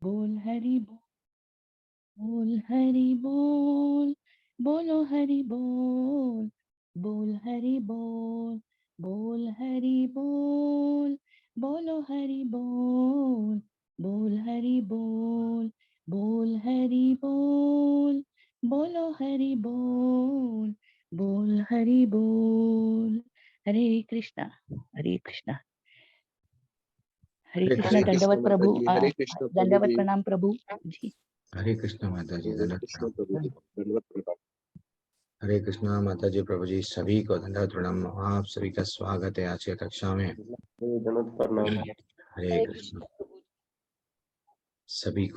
बोल हरि बोल हरि बोल, बोलो हरि बोल, बोल हरि बोल, बोल हरि बोल, बोलो हरि बोल, बोल हरि बोल, बोल हरि बोल, बोलो हरि बोल, बोल हरि बोल। हरे कृष्णा, हरे कृष्णा, हरे हरे कृष्णा। कृष्ण दंडवत माता प्रभु, जी, हरे कृष्ण प्रभु दंडवत जी। प्रणाम प्रभु जी। हरे कृष्ण माता जी, हरे कृष्ण प्रभु जी, धन्यवाद प्रणाम। हरे कृष्णा माता जी, प्रभु जी, सभी को दंडवत प्रणाम। आप सभी का स्वागत है आज की कक्षा में। धन्यवाद प्रणाम। हरे कृष्ण। सभी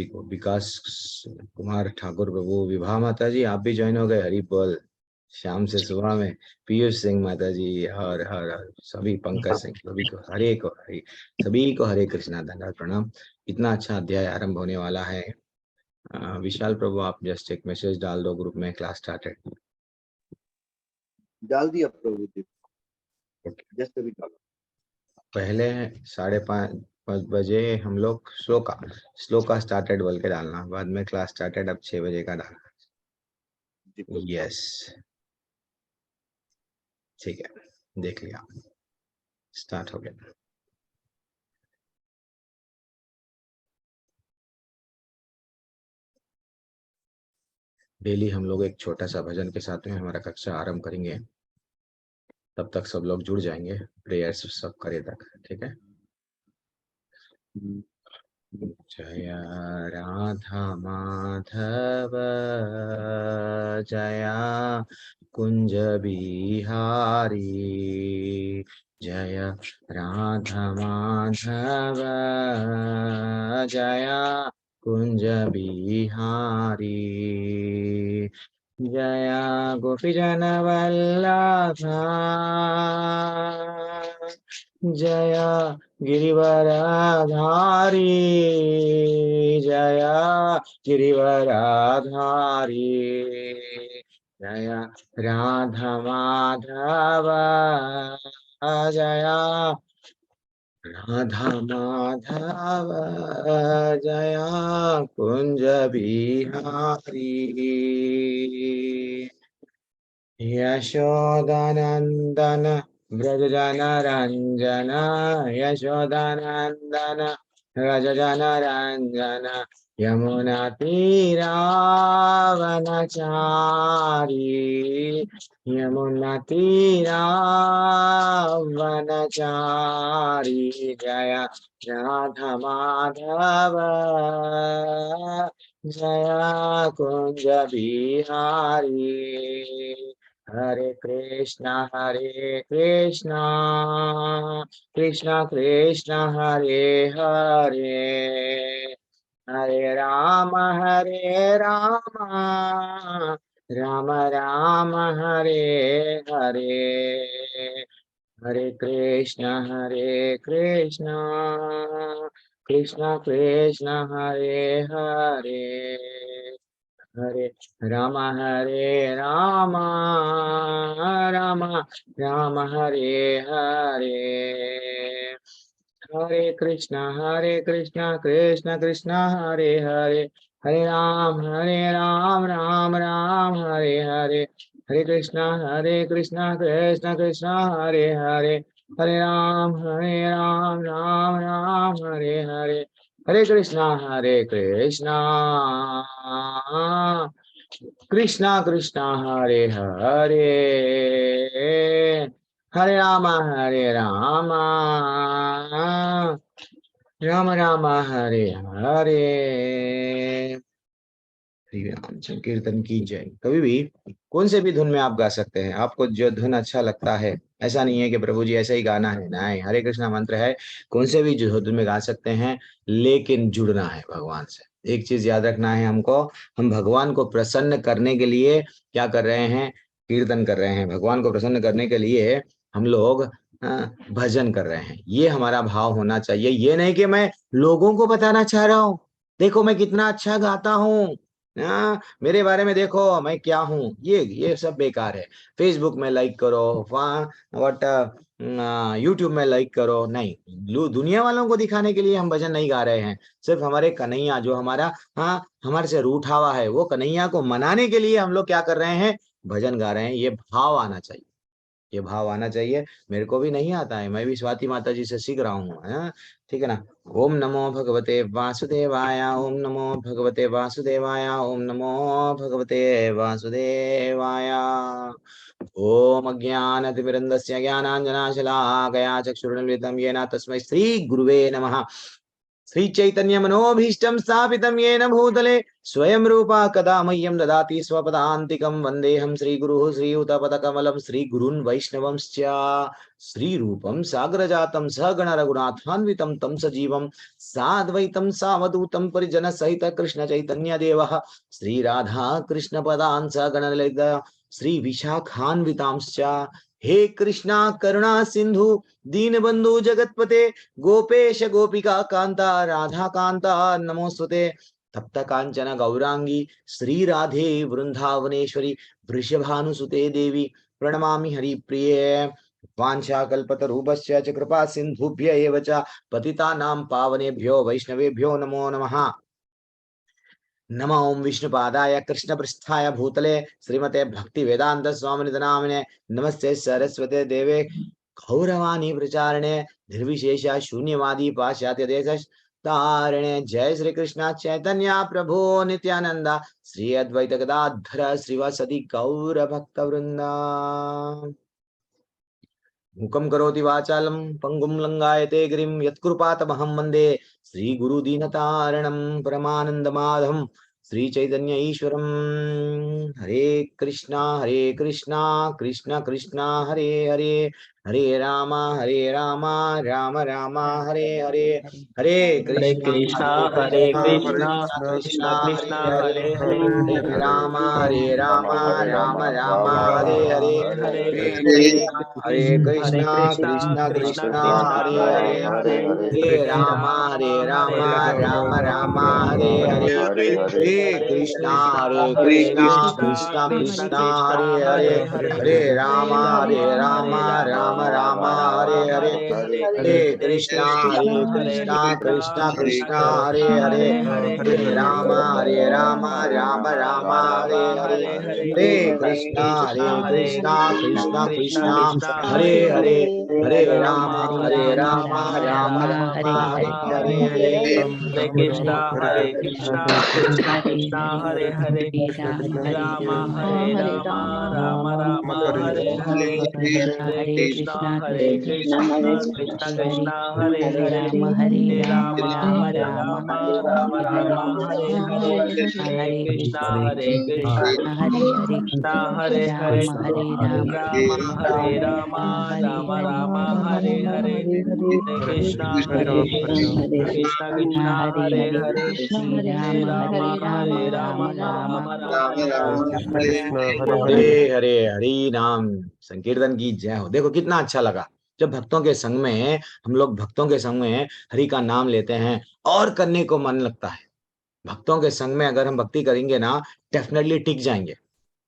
को विकास कुमार ठाकुर प्रभु, विभा माता जी आप भी ज्वाइन हो गए, हरि बोल। शाम से सुबह में पीयूष सिंह माता जी और हर सभी, पंकज सिंह, सभी को हरे, सभी को हरे कृष्णा, धन्यवाद प्रणाम। इतना अच्छा अध्याय आरंभ होने वाला है। विशाल प्रभु आप जस्ट एक मैसेज डाल दो ग्रुप में, क्लास स्टार्टेड। डाल दिया प्रभु जी, जैसे भी डाला। पहले 5:30 बजे हम लोग श्लोका स्टार्टेड बोल के डालना, बाद में क्लास स्टार्टेड, अब 6 बजे का डालना। जी प्रभु। यस, ठीक है, देख लिया, स्टार्ट हो गया। डेली हम लोग एक छोटा सा भजन के साथ में हमारा कक्षा आरंभ करेंगे, तब तक सब लोग जुड़ जाएंगे, प्रेयर्स सब करे तक, ठीक है। जय राधा माधव जया कुंज बिहारी, जय राधा माधव जया कुंज बिहारी, जया गोपीजन वल्लभा जया गिरिवराधारी, जया गिरिवराधारी, जया राधा माधव जया राधा माधव जया कुंज बिहारी, यशोदानंदन व्रजजनरंजन, यशोदानंदन व्रजजनरंजन, यमुना तीरावनचारी, यमुना तीरावनचारी, जय राधा माधव जया कुंज बिहारी, हरे कृष्णा कृष्णा कृष्णा हरे हरे, हरे राम राम राम हरे हरे, हरे कृष्णा कृष्णा कृष्णा हरे हरे, हरे राम राम राम हरे हरे, हरे कृष्णा कृष्णा कृष्णा हरे हरे, हरे राम राम राम हरे हरे, हरे कृष्णा कृष्णा कृष्णा हरे हरे, हरे राम राम राम हरे हरे, हरे कृष्णा कृष्णा कृष्णा हरे हरे, हरे राम राम राम हरे हरे। राम संकीर्तन की जय। कभी भी कौन से भी धुन में आप गा सकते हैं, आपको जो धुन अच्छा लगता है, ऐसा नहीं है कि प्रभु जी ऐसा ही गाना है, नहीं, हरे कृष्णा मंत्र है, कौन से भी जो धुन में गा सकते हैं, लेकिन जुड़ना है भगवान से। एक चीज याद रखना है हमको, हम भगवान को प्रसन्न करने के लिए क्या कर रहे हैं, कीर्तन कर रहे हैं, भगवान को प्रसन्न करने के लिए हम लोग भजन कर रहे हैं, ये हमारा भाव होना चाहिए। ये नहीं कि मैं लोगों को बताना चाह रहा हूँ, देखो मैं कितना अच्छा गाता हूँ, मेरे बारे में देखो मैं क्या हूँ, ये सब बेकार है। फेसबुक में लाइक करो, वहाँ व्हाट यूट्यूब में लाइक करो, नहीं, दुनिया वालों को दिखाने के लिए हम भजन नहीं गा रहे हैं। सिर्फ हमारे कन्हैया जो हमारा हमारे से रूठा हुआ है, वो कन्हैया को मनाने के लिए हम लोग क्या कर रहे हैं, भजन गा रहे हैं। ये भाव आना चाहिए, ये भाव आना चाहिए। मेरे को भी नहीं आता है, मैं भी स्वाति माता जी से सीख रहा हूँ। ठीक है ना। ओम नमो भगवते वासुदेवाय, ओम नमो भगवते वासुदेवाय, ओम नमो भगवते वासुदेवाय। ओम अज्ञानतिमिरन्दस्य ज्ञानाञ्जनाशलाकया चक्षुरुन्मिलितं येन तस्मै श्रीगुरुवे नमः। श्री चैतन्य मनोभीष्टं स्थापितं येन भूतले स्वयं रूपा कदा मह्यं ददाति स्वपदान्तिकं। वन्देऽहं श्रीगुरुः श्रीयुतपदकमलं श्रीगुरून् वैष्णवंश्च। श्रीरूपं साग्रजातं सहगण रघुनाथान्वितं तं सजीवं साद्वैतं सावधूतं परिजनसहित कृष्ण चैतन्य देवः श्रीराधा कृष्ण पदान् सहगण ललिता श्री विशाखान्वितांश्च। हे कृष्णा करुणा सिंधु दीनबंधु जगतपते गोपेश गोपिका कांता राधा कांता नमोस्तुते। तप्त कांचन गौरांगी श्री राधे वृंदावनेश्वरी वृषभानुसुते देवी प्रणमामि हरिप्रिये। वाञ्छाकल्पतरुभ्यश्च च कृपा सिन्धुभ्य एव च पतितानां पावनेभ्यो वैष्णवेभ्यो नमो नमः। नमो ओम विष्णुपादाय कृष्णपृष्ठाय भूतले श्रीमते भक्ति वेदांत स्वामिनिध नामिने नमस्ते सरस्वते देवे गौरवाणी प्रचारणे निर्विशेष शून्यवादी पाश्चात्य देश तारणे। जय श्री कृष्ण चैतन्य प्रभु नित्यानंद श्री अद्वैत गदाधर श्रीवासदि गौर भक्त वृंदा। मुखं करोति वाचालं पंगुं लंगायते गिरिं यत्कृपातमहं वन्दे श्रीगुरुदीनतारणं परमानन्दमाधवं श्री चैतन्य ईश्वरं। हरे कृष्णा कृष्ण कृष्ण हरे हरे, हरे राम राम राम हरे हरे। हरे कृष्णा कृष्ण कृष्ण हरे हरे, हरे राम राम राम हरे हरे। हरे कृष्णा कृष्ण कृष्ण हरे हरे, हरे राम राम राम हरे हरे। हरे कृष्णा कृष्ण कृष्ण हरे हरे, हरे राम राम हरे हरे। हरे कृष्णा कृष्ण कृष्ण हरे हरे, हरे राम राम राम हरे हरे। हरे कृष्णा कृष्ण कृष्ण हरे हरे, हरे राम राम हरे हरे। हरे कृष्णा कृष्णा कृष्णा हरे हरे, राम हरे राम राम राम हरे हरे। हरे कृष्णा कृष्णा कृष्णा हरे हरे, हरे राम राम राम हरे हरे। हरे कृष्णा कृष्णा हरे हरे, राम हरे राम राम हरे हरे। हरे कृष्णा कृष्णा हरे हरे, हरे राम हरे राम राम हरे हरे। हरे हरे, हरि नाम संकीर्तन की जय हो। देखो कितना अच्छा लगा जब भक्तों के संग में, हम लोग भक्तों के संग में हरि का नाम लेते हैं और करने को मन लगता है। भक्तों के संग में अगर हम भक्ति करेंगे ना, डेफिनेटली टिक जाएंगे।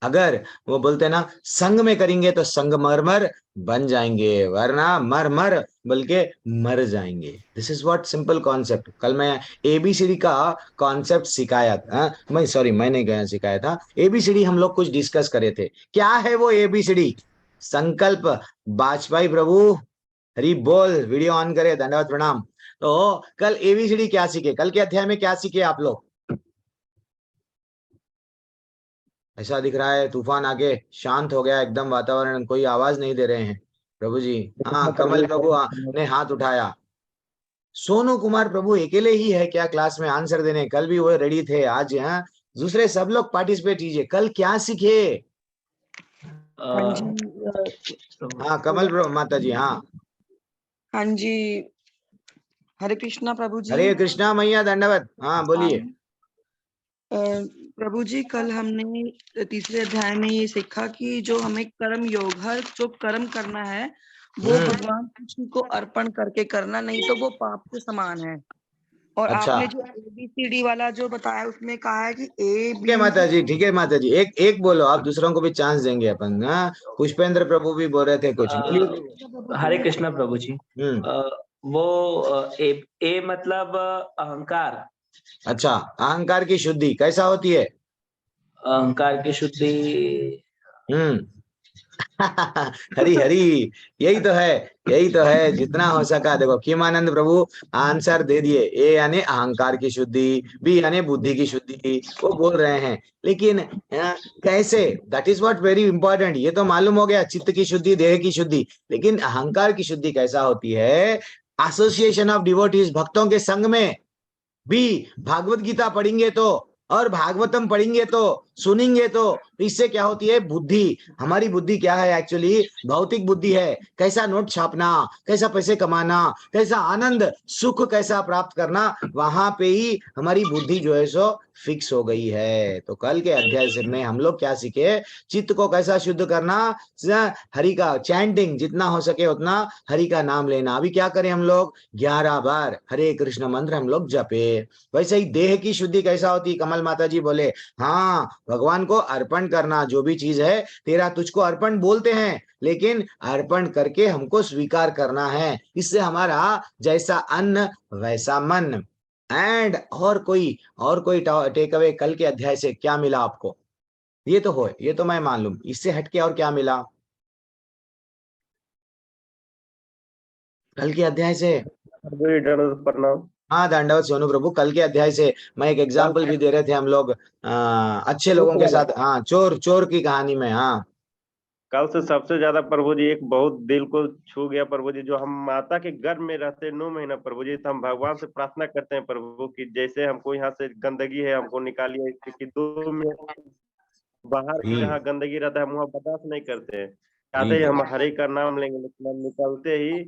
अगर वो बोलते हैं ना, संग में करेंगे तो संगमरमर बन जाएंगे, वरना मर मर बल्कि मर जाएंगे। This is what simple concept. कल मैं एबीसीडी का कॉन्सेप्ट सिखाया था। मैंने गया सिखाया था एबीसीडी। हम लोग कुछ डिस्कस करे थे। क्या है वो एबीसीडी? संकल्प। वाजपेयी प्रभु हरि बोल। वीडियो ऑन करे, दंडवत प्रणाम। तो कल एबीसीडी क्या सीखे, कल के अध्याय में क्या सीखे आप लोग? ऐसा दिख रहा है तूफान आके शांत हो गया एकदम वातावरण, कोई आवाज नहीं दे रहे हैं प्रभु जी। हाँ, कमल प्रभु ने हाथ उठाया। सोनू कुमार प्रभु अकेले ही है क्या क्लास में आंसर देने? कल भी वो रेडी थे, आज हाँ दूसरे सब लोग पार्टिसिपेट कीजिए। कल क्या सीखे? हाँ कमल प्रभु माता जी। हाँ हाँ जी, हरे कृष्णा प्रभु जी। हरे कृष्णा मैया दंडवत। हाँ बोलिए। प्रभु जी, कल हमने तीसरे अध्याय में ये सीखा कि जो हमें कर्म योग, हर जो कर्म करना है वो भगवान कृष्ण को अर्पण करके करना, नहीं तो वो पाप के समान है। और अच्छा आपने जो ABCD वाला जो बताया उसमें कहा है कि A ठीक है B माता C। जी, ठीक है माता जी, एक एक बोलो, आप दूसरों को भी चांस देंगे अपन। हाँ, पुष्पेंद्र प्रभु भी बोल रहे थे कुछ, बोलिए। हरे कृष्णा प्रभु जी। हम्म। वो ए मतलब अहंकार। अच्छा, अहंकार की शुद्धि कैसा होती है? अहंकार की शुद्धि। हम्म। हरी हरी, यही तो है, यही तो है, जितना हो सका। देखो किमानंद प्रभु आंसर दे दिए, ए यानी अहंकार की शुद्धि, बी यानी बुद्धि की शुद्धि, वो बोल रहे हैं। लेकिन कैसे, that is what very important. ये तो मालूम हो गया, चित्त की शुद्धि, देह की शुद्धि, लेकिन अहंकार की शुद्धि कैसा होती है? एसोसिएशन ऑफ डिवोटीज, भक्तों के संग में भी भागवत गीता पढ़ेंगे तो, और भागवतम पढ़ेंगे तो, सुनेंगे तो इससे क्या होती है? बुद्धि, हमारी बुद्धि क्या है एक्चुअली? भौतिक बुद्धि है। कैसा नोट छापना, कैसा पैसे कमाना, कैसा आनंद सुख कैसा प्राप्त करना, वहां पे ही हमारी बुद्धि जो है सो फिक्स हो गई है। तो कल के अध्याय से में हम लोग क्या सीखे? चित्त को कैसा शुद्ध करना, हरि का चैंटिंग, जितना हो सके उतना हरि का नाम लेना। अभी क्या करें हम लोग? 11 बार हरे कृष्ण मंत्र हम लोग जपे। वैसे ही देह की शुद्धि कैसा होती? कमल माता जी बोले, हाँ, भगवान को अर्पण करना, जो भी चीज है तेरा तुझको अर्पण बोलते हैं, लेकिन अर्पण करके हमको स्वीकार करना है। इससे हमारा जैसा अन्न वैसा मन। एंड और कोई टेक अवे कल के अध्याय से क्या मिला आपको? ये तो हो, ये तो मैं मालूम, इससे हटके और क्या मिला कल के अध्याय से? प्रभु जी दंडवत प्रणाम। हाँ, दंडवत सोनू प्रभु। कल के अध्याय से मैं एक कल एग्जाम्पल भी दे रहे थे हम लोग, अच्छे लोगों के वाला, साथ, हाँ, चोर चोर की कहानी में। हाँ, कल से सबसे ज्यादा प्रभु जी एक बहुत दिल को छू गया प्रभु जी। जो हम माता के गर्भ में रहते 9 महीना प्रभु जी, तो हम भगवान से प्रार्थना करते हैं प्रभु की जैसे हमको यहाँ से गंदगी है हमको निकालिए, क्योंकि 2 मिनट बाहर जी जहाँ गंदगी रहता है हम वहाँ बर्दाश्त नहीं करते हैं। जी चाहते ही जी, हम हरे का नाम लेंगे, लेकिन हम निकलते ही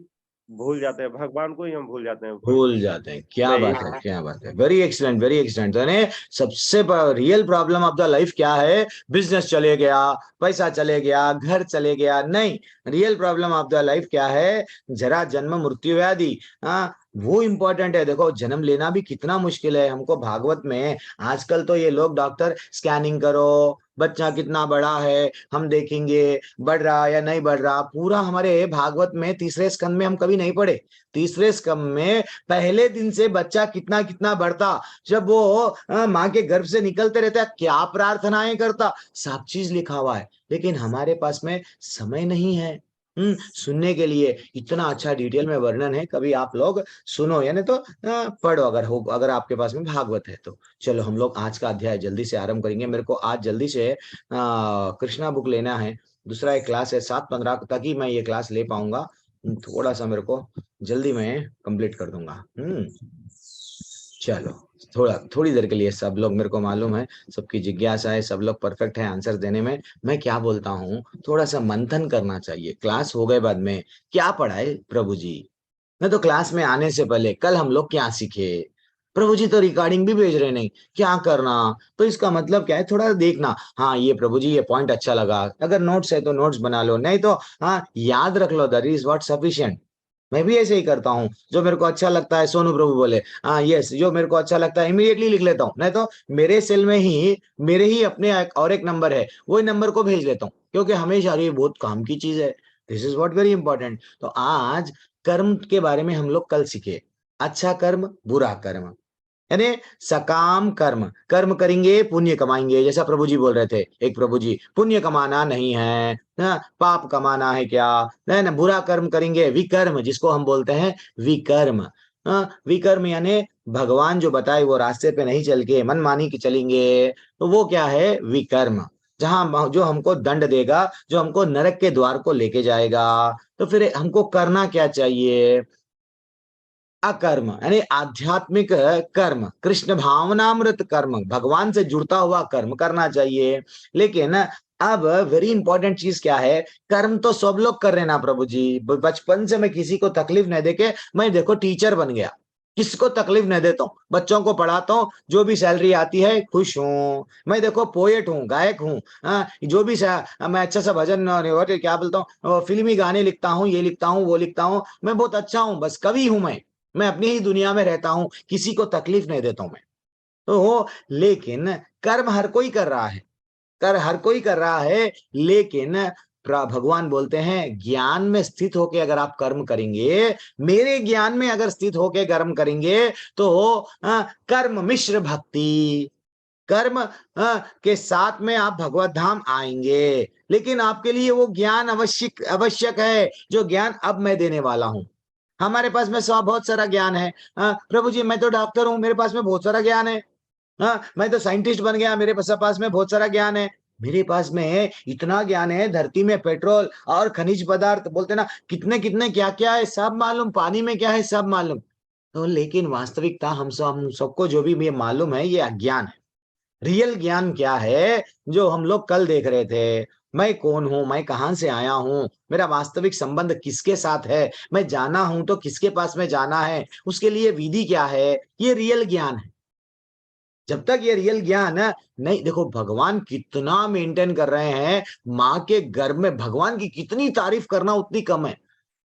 भूल जाते हैं, भगवान को ही हम भूल जाते हैं प्रभु भूल जी। जाते हैं। क्या मैं बात है, क्या बात है, वेरी एक्सीलेंट, वेरी एक्सीलेंट। तो यानी सबसे real problem of the life क्या है? बिजनेस चले गया, पैसा चले गया, घर चले गया, नहीं। Real problem of the life क्या है? जरा जन्म मृत्यु व्याधि। हाँ, वो इंपॉर्टेंट है। देखो, जन्म लेना भी कितना मुश्किल है। हमको भागवत में आजकल तो ये लोग डॉक्टर स्कैनिंग करो, बच्चा कितना बड़ा है हम देखेंगे, बढ़ रहा या नहीं बढ़ रहा। पूरा हमारे भागवत में तीसरे स्कंद में हम कभी नहीं पढ़े। तीसरे स्कंद में पहले दिन से बच्चा कितना कितना बढ़ता, जब वो माँ के गर्भ से निकलते रहता है, क्या प्रार्थनाएं करता, सब चीज लिखा हुआ है। लेकिन हमारे पास में समय नहीं है सुनने के लिए। इतना अच्छा डिटेल में वर्णन है, कभी आप लोग सुनो, यानी तो पढ़ो, अगर आपके पास में भागवत है तो। चलो हम लोग आज का अध्याय जल्दी से आरंभ करेंगे। मेरे को आज जल्दी से कृष्णा बुक लेना है। दूसरा एक क्लास है 7:15 तक ही मैं ये क्लास ले पाऊंगा। थोड़ा सा मेरे को जल्दी मैं कंप्लीट कर दूंगा। चलो, थोड़ी देर के लिए सब लोग, मेरे को मालूम है सबकी जिज्ञासा है, सब लोग परफेक्ट है आंसर देने में। मैं क्या बोलता हूँ, थोड़ा सा मंथन करना चाहिए। क्लास हो गए बाद में क्या पढ़ाए प्रभु जी? मैं तो क्लास में आने से पहले कल हम लोग क्या सीखे? प्रभु जी तो रिकॉर्डिंग भी भेज रहे नहीं, क्या करना? तो इसका मतलब क्या है, थोड़ा देखना। हाँ, ये प्रभु जी ये पॉइंट अच्छा लगा, अगर नोट्स है तो नोट्स बना लो, नहीं तो हाँ याद रख लो, दैट इज व्हाट सफिशिएंट। मैं भी ऐसे ही करता हूँ। जो मेरे को अच्छा लगता है, सोनू प्रभु बोले, हाँ यस, जो मेरे को अच्छा लगता है इमीडिएटली लिख लेता हूँ, नहीं तो मेरे सेल में ही मेरे ही अपने और एक नंबर है, वही नंबर को भेज लेता हूँ, क्योंकि हमेशा ये बहुत काम की चीज है। This is what very important. तो आज कर्म के बारे में हम लोग कल सीखे। अच्छा कर्म, बुरा कर्म, यानी सकाम कर्म, कर्म करेंगे पुण्य कमाएंगे। जैसा प्रभु जी बोल रहे थे, एक प्रभु जी, पुण्य कमाना नहीं है ना, पाप कमाना है क्या, नहीं ना। बुरा कर्म करेंगे, विकर्म, जिसको हम बोलते हैं विकर्म। विकर्म यानी भगवान जो बताए वो रास्ते पे नहीं चल के मनमानी के चलेंगे, तो वो क्या है? विकर्म। जहां जो हमको दंड देगा, जो हमको नरक के द्वार को लेके जाएगा। तो फिर हमको करना क्या चाहिए? अकर्म, यानी आध्यात्मिक कर्म, कृष्ण भावनामृत कर्म, भगवान से जुड़ता हुआ कर्म करना चाहिए। लेकिन अब वेरी इंपॉर्टेंट चीज क्या है? कर्म तो सब लोग कर रहे ना प्रभु जी। बचपन से मैं किसी को तकलीफ नहीं देके मैं देखो टीचर बन गया, किसको तकलीफ नहीं देता हूँ, बच्चों को पढ़ाता हूँ, जो भी सैलरी आती है खुश हूँ। मैं देखो पोएट हूँ, गायक हूँ, जो भी मैं अच्छा सा भजन और क्या बोलता हूँ, फिल्मी गाने लिखता हूँ, ये लिखता हूँ, वो लिखता हूँ, मैं बहुत अच्छा हूँ, बस कवि हूँ मैं। मैं अपनी ही दुनिया में रहता हूं, किसी को तकलीफ नहीं देता हूं मैं। तो लेकिन कर्म हर कोई कर रहा है, कर हर कोई कर रहा है, लेकिन भगवान बोलते हैं ज्ञान में स्थित होके अगर आप कर्म करेंगे, मेरे ज्ञान में अगर स्थित होके कर्म करेंगे, तो कर्म मिश्र भक्ति, कर्म के साथ में आप भगवत धाम आएंगे। लेकिन आपके लिए वो ज्ञान आवश्यक आवश्यक है, जो ज्ञान अब मैं देने वाला हूं। हमारे पास में बहुत सारा ज्ञान है। प्रभु जी मैं तो डॉक्टर हूं, मेरे पास में बहुत सारा ज्ञान है। हाँ, मैं तो साइंटिस्ट बन गया, मेरे पास में बहुत सारा ज्ञान है। मेरे पास में इतना ज्ञान है, धरती में पेट्रोल और खनिज पदार्थ बोलते ना, कितने कितने क्या क्या है सब मालूम, पानी में क्या है सब मालूम। तो लेकिन वास्तविकता हम सबको जो भी ये मालूम है, ये अज्ञान है। रियल ज्ञान क्या है, जो हम लोग कल देख रहे थे, मैं कौन हूं, मैं कहां से आया हूं, मेरा वास्तविक संबंध किसके साथ है, मैं जाना हूं तो किसके पास में जाना है, उसके लिए विधि क्या है, ये रियल ज्ञान है। जब तक ये रियल ज्ञान है नहीं, देखो भगवान कितना मेंटेन कर रहे हैं, माँ के गर्भ में भगवान की कितनी तारीफ करना उतनी कम है।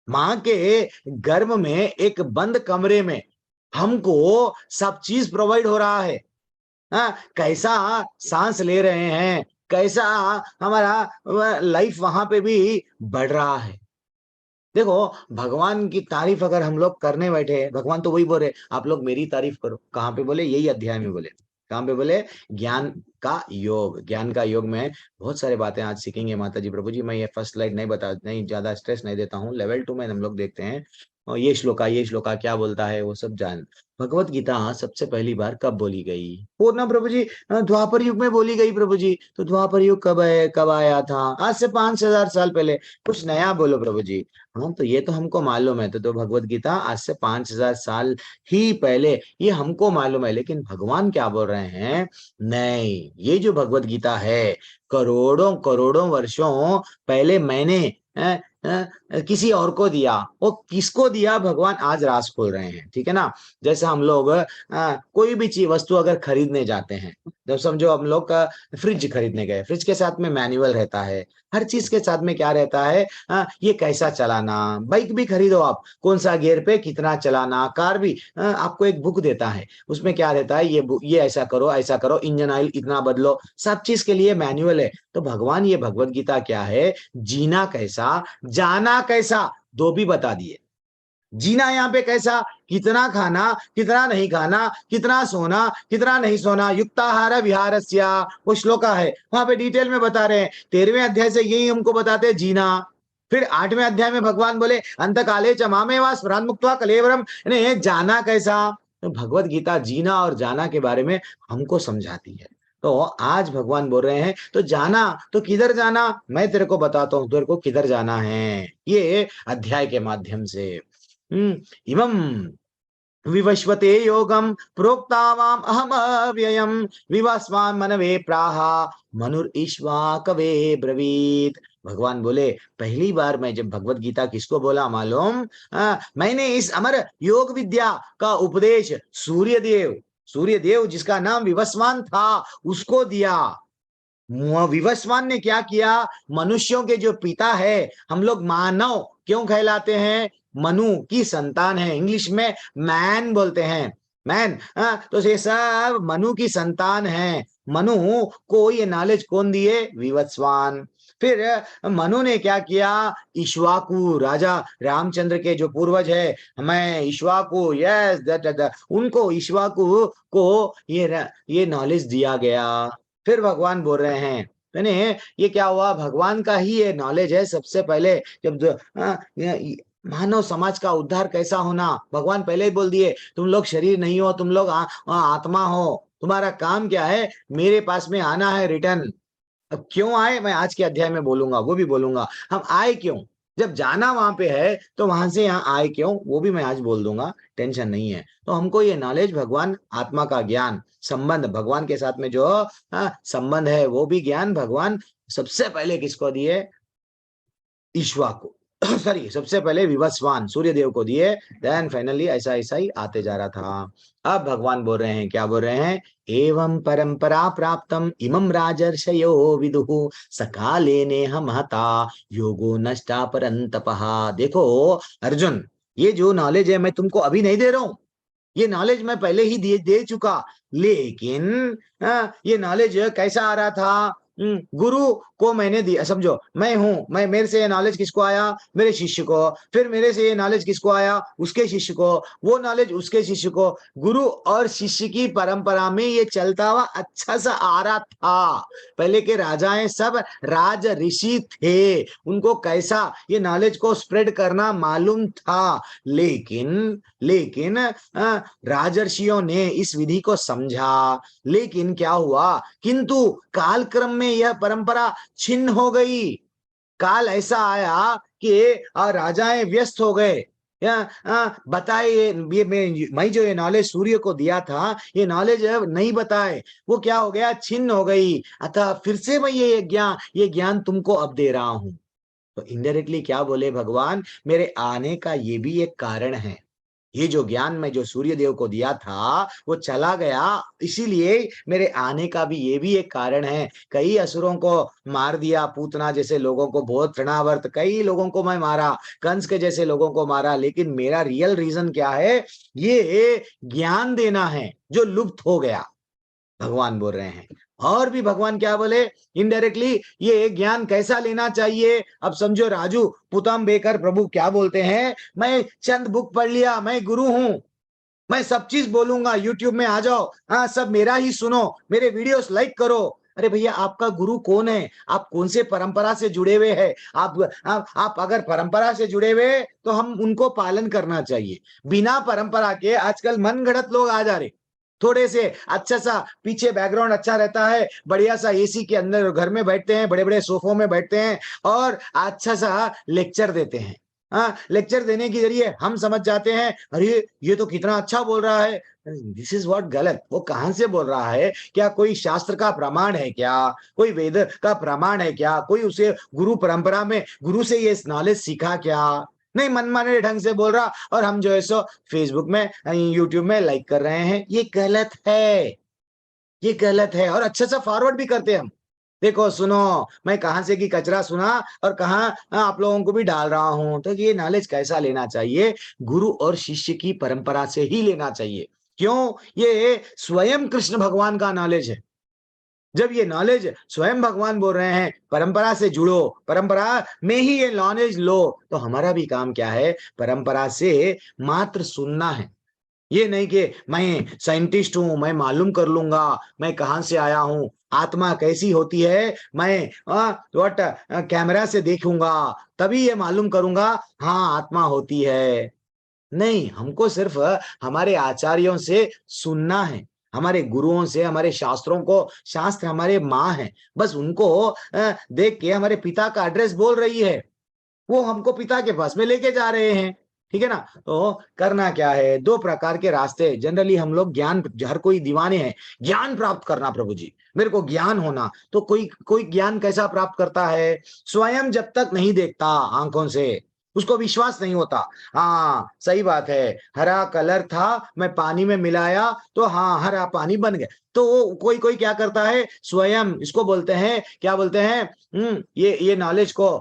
माँ के गर्भ में एक बंद कमरे में हमको सब चीज प्रोवाइड हो रहा है। कैसा सांस ले रहे हैं, कैसा हमारा लाइफ वहां पे भी बढ़ रहा है। देखो भगवान की तारीफ अगर हम लोग करने बैठे, भगवान तो वही बोले आप लोग मेरी तारीफ करो। कहाँ पे बोले, यही अध्याय में बोले। कहाँ पे बोले, ज्ञान का योग। ज्ञान का योग में बहुत सारी बातें आज सीखेंगे माता जी। प्रभु जी मैं ये फर्स्ट स्लाइड नहीं ज्यादा स्ट्रेस नहीं देता हूँ, लेवल 2 में हम लोग देखते हैं। और ये श्लोका क्या बोलता है वो सब जान। भगवत गीता सबसे पहली बार कब बोली गई? पूर्ण प्रभु जी द्वापर युग में बोली गई प्रभु जी। तो द्वापर युग कब है, कब आया था? आज से 5000 साल पहले। कुछ नया बोलो प्रभु जी। हाँ तो ये तो हमको मालूम है, तो भगवत गीता आज से 5000 साल ही पहले, ये हमको मालूम है। लेकिन भगवान क्या बोल रहे हैं, नहीं ये जो भगवत गीता है करोड़ों करोड़ों वर्षों पहले मैंने किसी और को दिया। वो किसको दिया भगवान आज राज खोल रहे हैं, ठीक है ना। जैसे हम लोग कोई भी चीज वस्तु अगर खरीदने जाते हैं, जब समझो हम लोग फ्रिज खरीदने गए, फ्रिज के साथ में मैनुअल रहता है, हर चीज के साथ में क्या रहता है, ये कैसा चलाना। बाइक भी खरीदो आप, कौन सा गियर पे कितना चलाना। कार भी आपको एक बुक देता है, उसमें क्या रहता है, ये ऐसा करो, इंजन ऑयल इतना बदलो, सब चीज के लिए मैनुअल है। तो भगवान ये भगवत गीता क्या है, जीना कैसा जाना कैसा दो भी बता दिए। जीना यहाँ पे कैसा, कितना खाना कितना नहीं खाना, कितना सोना कितना नहीं सोना, युक्ताहार विहारस्या, वो श्लोका है वहां पे डिटेल में बता रहे हैं। 13वें अध्याय से यही हमको बताते हैं जीना। फिर 8वें अध्याय में भगवान बोले अंत काले च मामेवा स्मरान मुक्त्वा कलेवरम, जाना कैसा। तो भगवत गीता जीना और जाना के बारे में हमको समझाती है। तो आज भगवान बोल रहे हैं तो जाना, तो किधर जाना, मैं तेरे को बताता हूं तेरे को किधर जाना है, ये अध्याय के माध्यम से। इमं विवस्वते योगम प्रोक्तावाम अहम अव्ययम विवस्वान मनवे प्राहा मनुरीश्वा कवे ब्रवीत। भगवान बोले पहली बार मैं जब भगवत गीता किसको बोला मालूम, मैंने इस अमर योग विद्या का उपदेश सूर्यदेव जिसका नाम विवस्वान था उसको दिया। विवस्वान ने क्या किया, मनुष्यों के जो पिता है, हम लोग मानव क्यों कहलाते हैं, मनु की संतान है, इंग्लिश में मैन बोलते हैं, मैन। तो ये सब मनु की संतान है। मनु को ये नॉलेज कौन दिए, विवस्वान। फिर मनु ने क्या किया, इक्ष्वाकु राजा रामचंद्र के जो पूर्वज है, मैं इक्ष्वाकु, यस उनको इक्ष्वाकु को ये नॉलेज दिया गया। फिर भगवान बोल रहे हैं मैंने, ये क्या हुआ, भगवान का ही ये नॉलेज है। सबसे पहले जब मानव समाज का उद्धार कैसा होना, भगवान पहले ही बोल दिए तुम लोग शरीर नहीं हो, तुम लोग आत्मा हो, तुम्हारा काम क्या है, मेरे पास में आना है रिटर्न। अब क्यों आए मैं आज के अध्याय में बोलूंगा, वो भी बोलूंगा हम आए क्यों, जब जाना वहां पे है तो वहां से यहाँ आए क्यों, वो भी मैं आज बोल दूंगा, टेंशन नहीं है। तो हमको ये नॉलेज भगवान, आत्मा का ज्ञान, संबंध भगवान के साथ में जो संबंध है वो भी ज्ञान भगवान सबसे पहले किसको दिए, ईश्वा को सॉरी सबसे पहले विवस्वान सूर्यदेव को दिए। देन फाइनली ऐसा ऐसा ही आते जा रहा था। अब भगवान बोल रहे हैं, क्या बोल रहे हैं, एवं परंपरा प्राप्तम इमं राजर्षयो विदुहु सकाले नेह महता योगो नष्टा परंतपः। देखो अर्जुन, ये जो नॉलेज है मैं तुमको अभी नहीं दे रहा हूं, ये नॉलेज मैं पहले ही दे चुका। लेकिन ये नॉलेज कैसा आ रहा था? गुरु को मैंने दिया, समझो मैं हूं, मैं, मेरे से ये नॉलेज किसको आया? मेरे शिष्य को। फिर मेरे से ये नॉलेज किसको आया? उसके शिष्य को। वो नॉलेज उसके शिष्य को। गुरु और शिष्य की परंपरा में ये चलता हुआ अच्छा सा आ रहा था। पहले के राजाएं सब राज ऋषि थे, उनको कैसा ये नॉलेज को स्प्रेड करना मालूम था। लेकिन राजर्षियों ने इस विधि को समझा, लेकिन क्या हुआ? किंतु कालक्रम में यह परंपरा छिन्न हो गई। काल ऐसा आया कि राजाएं व्यस्त हो गए। बताए ये मैं जो ये नॉलेज सूर्य को दिया था, ये नॉलेज नहीं बताए, वो क्या हो गया? छिन्न हो गई। अतः फिर से मैं ये ज्ञान तुमको अब दे रहा हूं। तो इनडायरेक्टली क्या बोले भगवान? मेरे आने का ये भी एक कारण है। ये जो ज्ञान मैं जो सूर्य देव को दिया था वो चला गया, इसीलिए मेरे आने का भी ये भी एक कारण है। कई असुरों को मार दिया, पूतना जैसे लोगों को, बहुत तृणावर्त कई लोगों को मैं मारा, कंस के जैसे लोगों को मारा, लेकिन मेरा रियल रीजन क्या है? ये ज्ञान देना है जो लुप्त हो गया, भगवान बोल रहे हैं। और भी भगवान क्या बोले इनडायरेक्टली? ये ज्ञान कैसा लेना चाहिए? अब समझो राजू पुतम बेकर प्रभु क्या बोलते हैं? मैं चंद बुक पढ़ लिया, मैं गुरु हूं, मैं सब चीज बोलूंगा, यूट्यूब में आ जाओ, हाँ सब मेरा ही सुनो, मेरे वीडियोस लाइक करो। अरे भैया, आपका गुरु कौन है? आप कौन से परंपरा से जुड़े हुए हैं? आप अगर परंपरा से जुड़े हुए तो हम उनको पालन करना चाहिए। बिना परंपरा के आजकल मनगढ़ंत लोग आ जा रहे, थोड़े से अच्छा सा पीछे बैकग्राउंड अच्छा रहता है, बढ़िया सा एसी के अंदर घर में बैठते हैं, बड़े बड़े सोफों में बैठते हैं और अच्छा सा लेक्चर देते हैं। हाँ, लेक्चर देने के जरिए हम समझ जाते हैं, अरे ये तो कितना अच्छा बोल रहा है। दिस इज व्हाट गलत। वो कहां से बोल रहा है? क्या कोई शास्त्र का प्रमाण है क्या? कोई वेद का प्रमाण है क्या? कोई उसे गुरु परंपरा में गुरु से ये नॉलेज सीखा क्या? नहीं, मनमाने ढंग से बोल रहा, और हम जो है सो फेसबुक में यूट्यूब में लाइक कर रहे हैं। ये गलत है, ये गलत है। और अच्छे से फॉरवर्ड भी करते हैं हम। देखो सुनो, मैं कहां से की कचरा सुना और कहां आप लोगों को भी डाल रहा हूं। तो ये नॉलेज कैसा लेना चाहिए? गुरु और शिष्य की परंपरा से ही लेना चाहिए। क्यों? ये स्वयं कृष्ण भगवान का नॉलेज है। जब ये नॉलेज स्वयं भगवान बोल रहे हैं परंपरा से जुड़ो, परंपरा में ही ये नॉलेज लो, तो हमारा भी काम क्या है? परंपरा से मात्र सुनना है। ये नहीं कि मैं साइंटिस्ट हूं, मैं मालूम कर लूंगा मैं कहां से आया हूं, आत्मा कैसी होती है, मैं व्हाट कैमरा से देखूंगा तभी ये मालूम करूंगा हाँ आत्मा होती है। नहीं, हमको सिर्फ हमारे आचार्यों से सुनना है, हमारे गुरुओं से, हमारे शास्त्रों को। शास्त्र हमारे माँ हैं, बस उनको देख के हमारे पिता का एड्रेस बोल रही है, वो हमको पिता के पास में लेके जा रहे हैं। ठीक है ना? तो करना क्या है? दो प्रकार के रास्ते जनरली हम लोग, ज्ञान, हर कोई दीवाने हैं ज्ञान प्राप्त करना। प्रभु जी मेरे को ज्ञान होना, तो कोई कोई ज्ञान कैसा प्राप्त करता है? स्वयं जब तक नहीं देखता आंखों से, उसको विश्वास नहीं होता। हाँ सही बात है, हरा कलर था, मैं पानी में मिलाया तो हाँ हरा पानी बन गया। तो कोई कोई क्या करता है? स्वयं, इसको बोलते हैं, क्या बोलते हैं, ये नॉलेज को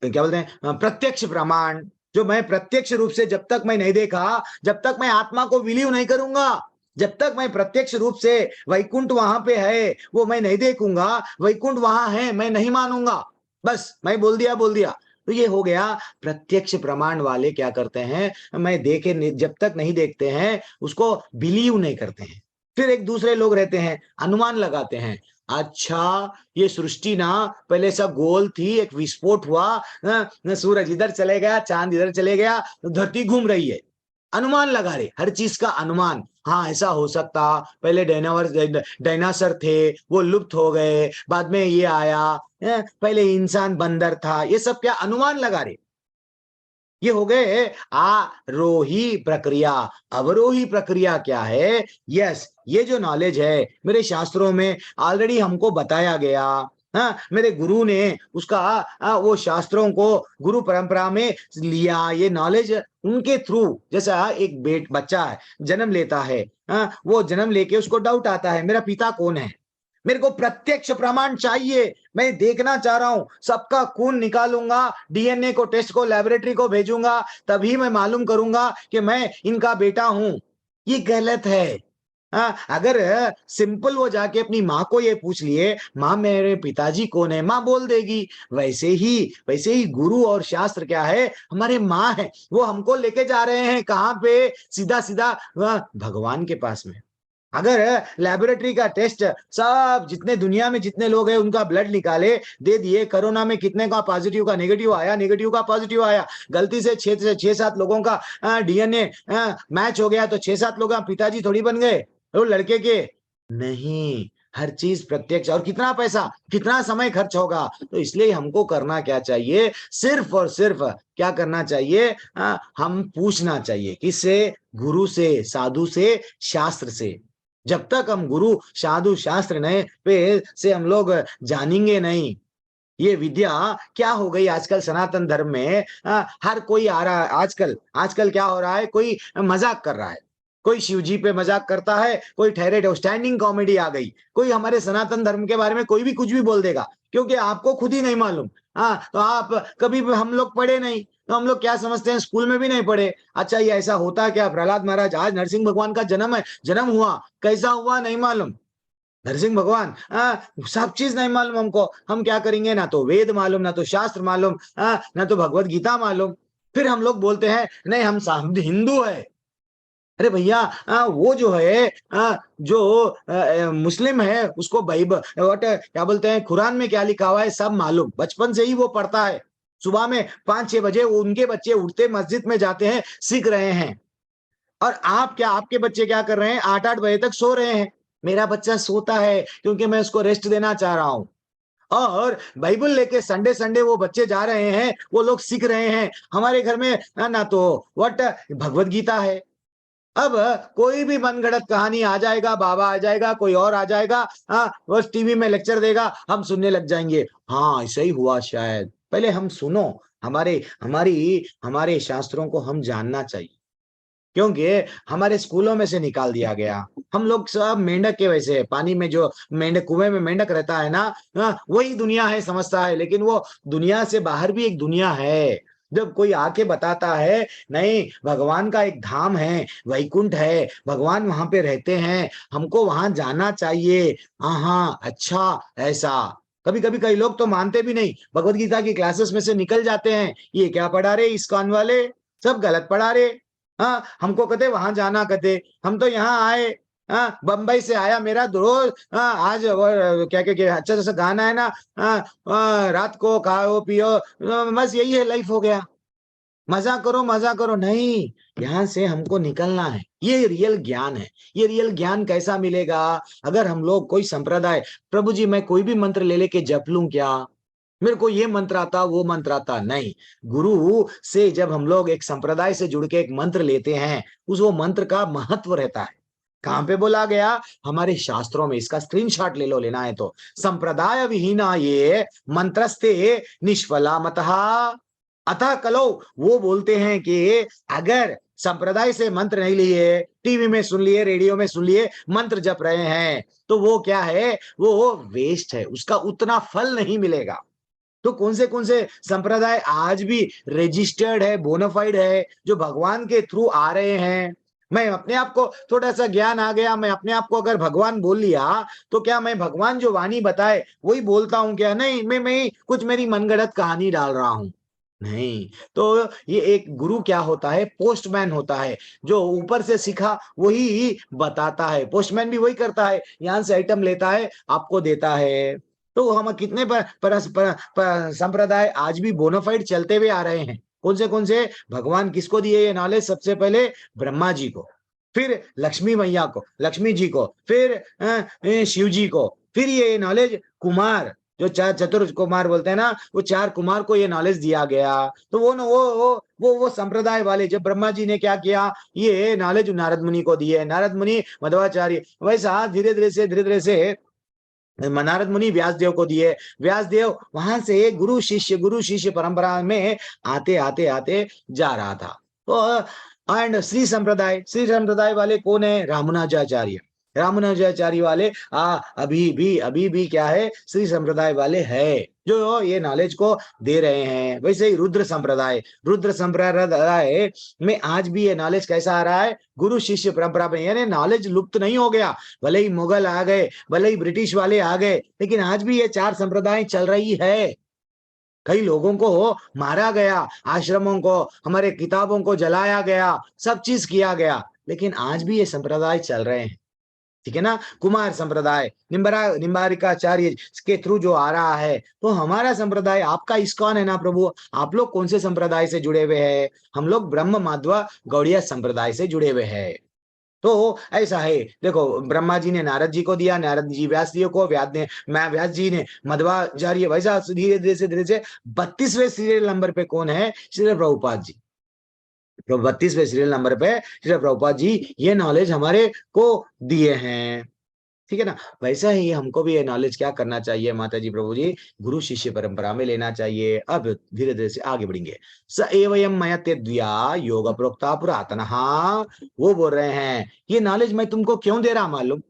क्या बोलते हैं? प्रत्यक्ष प्रमाण। जो मैं प्रत्यक्ष रूप से, जब तक मैं नहीं देखा, जब तक मैं आत्मा को विलीव नहीं करूंगा, जब तक मैं प्रत्यक्ष रूप से वैकुंठ वहां पे है वो मैं नहीं देखूंगा, वैकुंठ वहां है मैं नहीं मानूंगा, बस मैं बोल दिया। तो ये हो गया प्रत्यक्ष प्रमाण वाले। क्या करते हैं? मैं देखे, जब तक नहीं देखते हैं उसको बिलीव नहीं करते हैं। फिर एक दूसरे लोग रहते हैं, अनुमान लगाते हैं, अच्छा ये सृष्टि ना पहले सब गोल थी, एक विस्फोट हुआ, सूरज इधर चले गया, चांद इधर चले गया, धरती घूम रही है। अनुमान लगा रहे, हर चीज का अनुमान। हाँ ऐसा हो सकता, पहले डायनासोर थे वो लुप्त हो गए, बाद में ये आया, पहले इंसान बंदर था, ये सब क्या अनुमान लगा रहे। ये हो गए आरोही प्रक्रिया। अवरोही प्रक्रिया क्या है? यस, ये जो नॉलेज है मेरे शास्त्रों में ऑलरेडी हमको बताया गया। हाँ, मेरे गुरु ने उसका वो शास्त्रों को गुरु परंपरा में लिया, ये नॉलेज उनके थ्रू। जैसा एक बच्चा है, जन्म लेता है, हाँ, वो जन्म लेके उसको डाउट आता है मेरा पिता कौन है। मेरे को प्रत्यक्ष प्रमाण चाहिए, मैं देखना चाह रहा हूं, सबका खून निकालूंगा, डीएनए को टेस्ट को लेबोरेटरी को भेजूंगा, तभी मैं मालूम करूंगा कि मैं इनका बेटा हूं। ये गलत है। अगर सिंपल वो जाके अपनी माँ को ये पूछ लिए, माँ मेरे पिताजी कौन है, माँ बोल देगी। वैसे ही गुरु और शास्त्र क्या है, हमारे माँ है, वो हमको लेके जा रहे हैं कहाँ पे, सीधा सीधा भगवान के पास में। अगर लेबोरेटरी का टेस्ट सब जितने दुनिया में जितने लोग हैं उनका ब्लड निकाले दे दिए, कोरोना में कितने का पॉजिटिव का नेगेटिव आया, नेगेटिव का पॉजिटिव आया, गलती से 6-7 लोगों का डीएनए मैच हो गया तो 6-7 लोग पिताजी थोड़ी बन गए वो लड़के के। नहीं, हर चीज प्रत्यक्ष। और कितना पैसा कितना समय खर्च होगा। तो इसलिए हमको करना क्या चाहिए, सिर्फ और सिर्फ क्या करना चाहिए, हम पूछना चाहिए, किससे, गुरु से, साधु से, शास्त्र से। जब तक हम गुरु साधु शास्त्र नहीं पे से हम लोग जानेंगे नहीं। ये विद्या क्या हो गई आजकल सनातन धर्म में, हर कोई आ रहा है आजकल क्या हो रहा है, कोई मजाक कर रहा है, कोई शिव जी पे मजाक करता है, कोई ठहरे स्टैंडिंग कॉमेडी आ गई, कोई हमारे सनातन धर्म के बारे में कोई भी कुछ भी बोल देगा, क्योंकि आपको खुद ही नहीं मालूम। तो आप कभी भी, हम लोग पढ़े नहीं तो हम लोग क्या समझते हैं, स्कूल में भी नहीं पढ़े। अच्छा ये ऐसा होता क्या, प्रहलाद महाराज, आज नरसिंह भगवान का जन्म हुआ, कैसा हुआ नहीं मालूम, नरसिंह भगवान सब चीज नहीं मालूम हमको। हम क्या करेंगे, ना तो वेद मालूम, ना तो शास्त्र मालूम, ना तो भगवत गीता मालूम। फिर हम लोग बोलते हैं नहीं हम हिंदू है। अरे भैया वो जो है जो मुस्लिम है उसको बाइबल क्या बोलते हैं, कुरान में क्या लिखा हुआ है सब मालूम, बचपन से ही वो पढ़ता है। सुबह में 5-6 बजे उनके बच्चे उठते मस्जिद में जाते हैं, सीख रहे हैं। और आप क्या, आपके बच्चे क्या कर रहे हैं, 8-8 बजे तक सो रहे हैं। मेरा बच्चा सोता है क्योंकि मैं उसको रेस्ट देना चाह रहा हूं। और बाइबल लेके संडे संडे वो बच्चे जा रहे हैं, वो लोग सीख रहे हैं। हमारे घर में ना तो व्हाट भगवत गीता है। अब कोई भी मनगढ़ंत कहानी आ जाएगा, बाबा आ जाएगा, कोई और आ जाएगा, बस टीवी में लेक्चर देगा, हम सुनने लग जाएंगे। हाँ ऐसा ही हुआ शायद। पहले हम सुनो, हमारे शास्त्रों को हम जानना चाहिए, क्योंकि हमारे स्कूलों में से निकाल दिया गया। हम लोग सब मेंढक के वैसे है, पानी में जो मेंढक, कुएं में मेंढक रहता है ना, वही दुनिया है समझता है, लेकिन वो दुनिया से बाहर भी एक दुनिया है। जब कोई आके बताता है नहीं भगवान का एक धाम है, वैकुंठ है, भगवान वहां पे रहते हैं, हमको वहां जाना चाहिए। हाँ अच्छा ऐसा। कभी कभी कई लोग तो मानते भी नहीं, भगवत गीता की क्लासेस में से निकल जाते हैं, ये क्या पढ़ा रहे इस्कॉन वाले, सब गलत पढ़ा रहे। हाँ हमको कहते वहां जाना, कहते हम तो यहाँ आए, हाँ बम्बई से आया मेरा दोस्त, हाँ आज क्या अच्छा जैसा गाना है ना, रात को खाओ पियो, बस यही है, लाइफ हो गया, मजा करो। नहीं, यहाँ से हमको निकलना है। ये रियल ज्ञान है। ये रियल ज्ञान कैसा मिलेगा, अगर हम लोग कोई संप्रदाय, प्रभु जी मैं कोई भी मंत्र ले लेके जप लूं क्या, मेरे को ये मंत्र आता वो मंत्र आता, नहीं। गुरु से जब हम लोग एक संप्रदाय से जुड़ के एक मंत्र लेते हैं, उस वो मंत्र का महत्व रहता है। कहां पे बोला गया, हमारे शास्त्रों में। इसका स्क्रीनशॉट ले लो, लेना है तो। संप्रदाय विहीना ये मंत्रस्ते निष्फला मतः अतः कलो। वो बोलते हैं कि अगर संप्रदाय से मंत्र नहीं लिए, टीवी में सुन लिए, रेडियो में सुन लिए, मंत्र जप रहे हैं, तो वो क्या है, वो वेस्ट है, उसका उतना फल नहीं मिलेगा। तो कौन से संप्रदाय आज भी रजिस्टर्ड है, बोनाफाइड है, जो भगवान के थ्रू आ रहे हैं। मैं अपने आप को थोड़ा सा ज्ञान आ गया, मैं अपने आप को अगर भगवान बोल लिया, तो क्या मैं भगवान जो वाणी बताए वही बोलता हूं क्या, नहीं मैं कुछ मेरी मनगढ़ंत कहानी डाल रहा हूं, नहीं। तो ये एक गुरु क्या होता है, पोस्टमैन होता है, जो ऊपर से सीखा वही बताता है। पोस्टमैन भी वही करता है, यहां से आइटम लेता है आपको देता है। तो हम कितने संप्रदाय आज भी बोनाफाइड चलते हुए आ रहे हैं। कौन से भगवान किसको दिए ये नॉलेज, सबसे पहले ब्रह्मा जी को, फिर लक्ष्मी मैया को, लक्ष्मी जी को, फिर शिव जी को, फिर ये नॉलेज कुमार, जो चार चतुर कुमार बोलते हैं ना, वो 4 कुमार को ये नॉलेज दिया गया। तो वो संप्रदाय वाले, जब ब्रह्मा जी ने क्या किया, ये नॉलेज नारद मुनि को दिए, नारद मुनि मध्वाचार्य, वैसा धीरे धीरे से नारद मुनि व्यासदेव को दिए, व्यासदेव वहां से गुरु शिष्य परंपरा में आते जा रहा था। तो एंड श्री संप्रदाय वाले कौन है, रामानुजाचार्य। रामानुजाचार्य वाले अभी भी क्या है, श्री संप्रदाय वाले है जो ये नॉलेज को दे रहे हैं। वैसे ही रुद्र संप्रदाय में आज भी ये नॉलेज कैसा आ रहा है, गुरु शिष्य परंपरा में, यानी नॉलेज लुप्त नहीं हो गया। भले ही मुगल आ गए, भले ही ब्रिटिश वाले आ गए, लेकिन आज भी ये 4 संप्रदाय चल रही है। कई लोगों को मारा गया, आश्रमों को, हमारे किताबों को जलाया गया, सब चीज किया गया, लेकिन आज भी ये संप्रदाय चल रहे हैं। ठीक है ना। कुमार संप्रदाय, निम्बारिकाचार्य के थ्रू जो आ रहा है, तो हमारा संप्रदाय, आपका इस्कॉन है ना प्रभु, आप लोग कौन से संप्रदाय से जुड़े हुए हैं? हम लोग ब्रह्म माध्व गौड़िया संप्रदाय से जुड़े हुए हैं। तो ऐसा है, देखो ब्रह्मा जी ने नारद जी को दिया, नारद जी व्यास जी को, व्यास जी ने मध्वाचार्य, वैसा धीरे धीरे से 32वें सीरियल नंबर पे कौन है? श्री प्रभुपाद जी। तो 32वें सीरियल नंबर पे श्री प्रभुपाद जी ये नॉलेज हमारे को दिए हैं। ठीक है ना। वैसा ही हमको भी ये नॉलेज क्या करना चाहिए माता जी, प्रभु जी, गुरु शिष्य परंपरा में लेना चाहिए। अब धीरे धीरे से आगे बढ़ेंगे। स एवयम मयत्यद्विया योग प्रोक्ता पुरातन। वो बोल रहे हैं ये नॉलेज मैं तुमको क्यों दे रहा मालूम?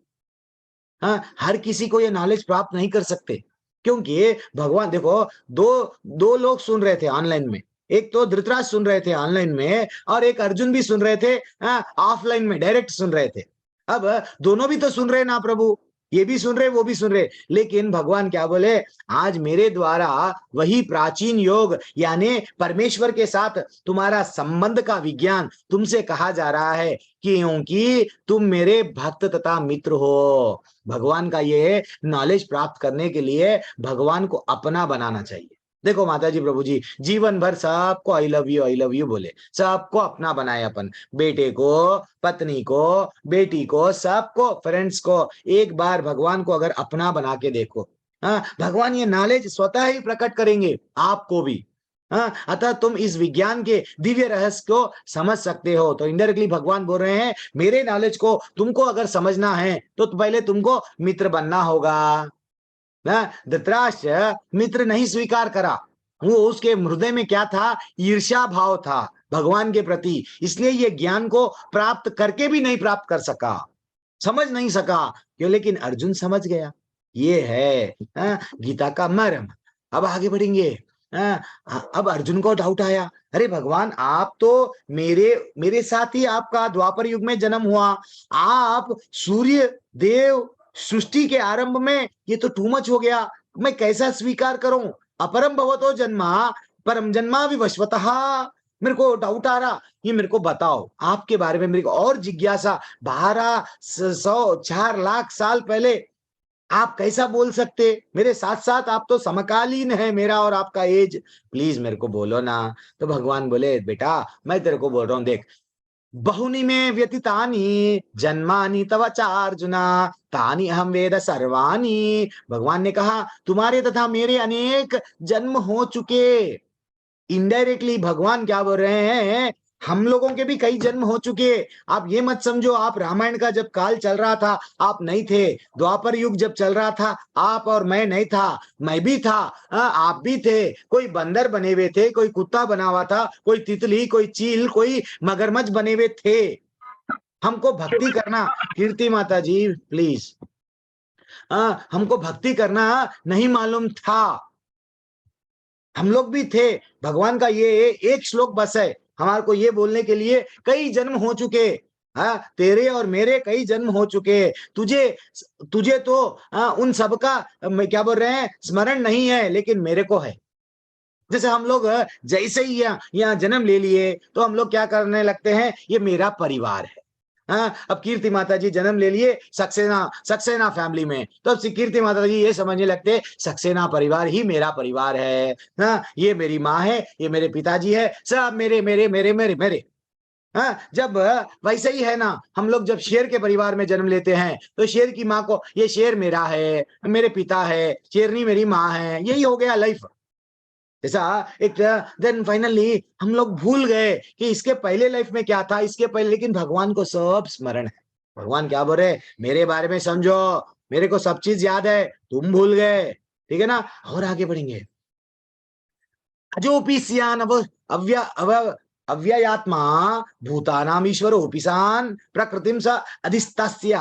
हाँ, हर किसी को ये नॉलेज प्राप्त नहीं कर सकते, क्योंकि भगवान, देखो दो लोग सुन रहे थे ऑनलाइन में, एक तो धृतराज सुन रहे थे ऑनलाइन में, और एक अर्जुन भी सुन रहे थे ऑफलाइन में, डायरेक्ट सुन रहे थे। अब दोनों भी तो सुन रहे ना प्रभु, ये भी सुन रहे वो भी सुन रहे, लेकिन भगवान क्या बोले, आज मेरे द्वारा वही प्राचीन योग यानी परमेश्वर के साथ तुम्हारा संबंध का विज्ञान तुमसे कहा जा रहा है, क्योंकि तुम मेरे भक्त तथा मित्र हो। भगवान का ये नॉलेज प्राप्त करने के लिए भगवान को अपना बनाना चाहिए। देखो माता जी, प्रभु जी जीवन भर सबको आई लव यू बोले, सबको अपना बनाए, अपन बेटे को, पत्नी को, बेटी को, सबको, फ्रेंड्स को। एक बार भगवान को अगर अपना बना के देखो, भगवान ये नॉलेज स्वतः ही प्रकट करेंगे आपको भी। अतः तुम इस विज्ञान के दिव्य रहस्य को समझ सकते हो। तो इनडायरेक्टली भगवान बोल रहे हैं मेरे नॉलेज को तुमको अगर समझना है तो पहले तुमको मित्र बनना होगा। धृतराष्ट्र मित्र नहीं स्वीकार करा, वो उसके हृदय में क्या था? ईर्ष्या भाव था भगवान के प्रति, इसलिए ये ज्ञान को प्राप्त करके भी नहीं प्राप्त कर सका, समझ नहीं सका क्यों? लेकिन अर्जुन समझ गया। ये है गीता का मर्म। अब आगे बढ़ेंगे। अब अर्जुन को डाउट आया, अरे भगवान आप तो मेरे साथ ही आपका द्वापर युग में जन्म हुआ, आप सूर्य देव सृष्टि के आरंभ में, ये तो टू मच हो गया, मैं कैसा स्वीकार करूं? अपरम भवतो जन्मा परम जन्मा विवस्वतः। मेरे को डाउट आ रहा, ये मेरे को बताओ आपके बारे में, मेरे को और जिज्ञासा। 1200 लाख साल पहले आप कैसा बोल सकते? मेरे साथ साथ आप तो समकालीन है, मेरा और आपका एज, प्लीज मेरे को बोलो ना। तो भगवान बोले बेटा मैं तेरे को बोल रहा हूं, देख बहुनी में व्यतीतानि जन्मानि तव चार्जुना तानि अहम वेद सर्वाणि। भगवान ने कहा तुम्हारे तथा मेरे अनेक जन्म हो चुके। इनडायरेक्टली भगवान क्या बोल रहे हैं, हम लोगों के भी कई जन्म हो चुके। आप ये मत समझो आप रामायण का जब काल चल रहा था आप नहीं थे, द्वापर युग जब चल रहा था आप और मैं नहीं था, मैं भी था, आप भी थे। कोई बंदर बने हुए थे, कोई कुत्ता बना हुआ था, कोई तितली, कोई चील, कोई मगरमच्छ बने हुए थे। हमको भक्ति करना, कीर्ति माता जी प्लीज, हमको भक्ति करना नहीं मालूम था, हम लोग भी थे। भगवान का ये एक श्लोक बस है हमारे को ये बोलने के लिए, कई जन्म हो चुके। तेरे और मेरे कई जन्म हो चुके। तुझे तो उन सब का क्या बोल रहे हैं स्मरण नहीं है, लेकिन मेरे को है। जैसे हम लोग जैसे ही यहाँ जन्म ले लिए तो हम लोग क्या करने लगते हैं, ये मेरा परिवार है। अब कीर्ति माता जी जन्म ले लिए सक्सेना फैमिली में, तो अब कीर्ति माता जी ये समझने लगते सक्सेना परिवार ही मेरा परिवार है। ये मेरी माँ है, ये मेरे पिताजी है, सब मेरे मेरे मेरे मेरे मेरे। जब वैसे ही है ना, हम लोग जब शेर के परिवार में जन्म लेते हैं तो शेर की माँ को ये शेर मेरा है, मेरे पिता है, शेरनी मेरी माँ है, यही हो गया लाइफ। ऐसा एक देन फाइनली हम लोग भूल गए कि इसके पहले लाइफ में क्या था, इसके पहले, लेकिन भगवान को सब स्मरण है। भगवान क्या बोल रहे, मेरे बारे में समझो, मेरे को सब चीज याद है, तुम भूल गए। ठीक है ना। और आगे बढ़ेंगे। अजोपी सियान अव्ययात्मा भूतानाम ईश्वर ओपिसान प्रकृतिम स अधिस्तस्य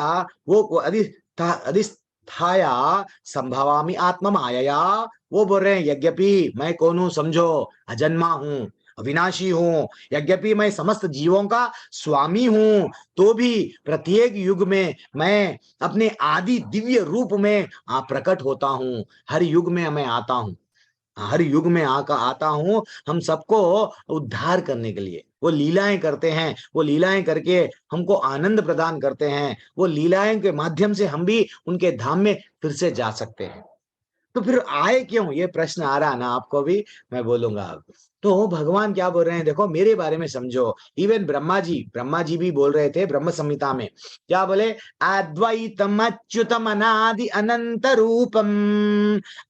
वो अधिष्ठाया संभवामि आत्मा माया। वो बोल रहे हैं यद्यपि मैं कौन हूं समझो, अजन्मा हूं, अविनाशी हूं, यद्यपि मैं समस्त जीवों का स्वामी हूं, तो भी प्रत्येक युग में मैं अपने आदि दिव्य रूप में प्रकट होता हूं। हर युग में मैं आता हूं, हर युग में आकर आता हूं हम सबको उद्धार करने के लिए। वो लीलाएं करते हैं, वो लीलाएं करके हमको आनंद प्रदान करते हैं। वो लीलाएं के माध्यम से हम भी उनके धाम में फिर से जा सकते हैं। तो फिर आए क्यों, ये प्रश्न आ रहा ना आपको भी, मैं बोलूंगा अब। तो भगवान क्या बोल रहे हैं, देखो मेरे बारे में समझो। इवन ब्रह्मा जी भी बोल रहे थे ब्रह्म संहिता में, क्या बोले, अद्वैतम अच्युतम अनादि अनंत रूपम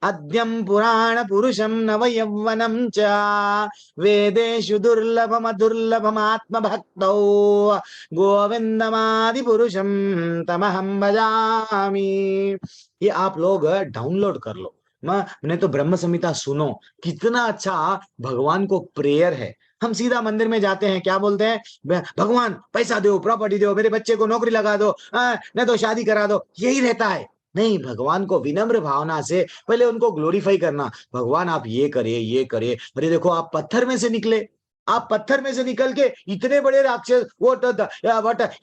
अद्यम पुराण पुरुषम नव यौवनम च वेदेषु दुर्लभम दुर्लभम आत्म भक्तौ गोविंदमादि पुरुषम तमहम भजामि। ये आप लोग डाउनलोड कर लो, मैंने तो ब्रह्म संहिता सुनो, कितना अच्छा भगवान को प्रेयर है। हम सीधा मंदिर में जाते हैं, क्या बोलते हैं, भगवान पैसा दो, प्रॉपर्टी दो, मेरे बच्चे को नौकरी लगा दो, नहीं तो शादी करा दो, यही रहता है। नहीं, भगवान को विनम्र भावना से पहले उनको ग्लोरीफाई करना, भगवान आप ये करिए ये करिए। अरे देखो आप पत्थर में से निकले, आप पत्थर में से निकल के इतने बड़े राक्षस वो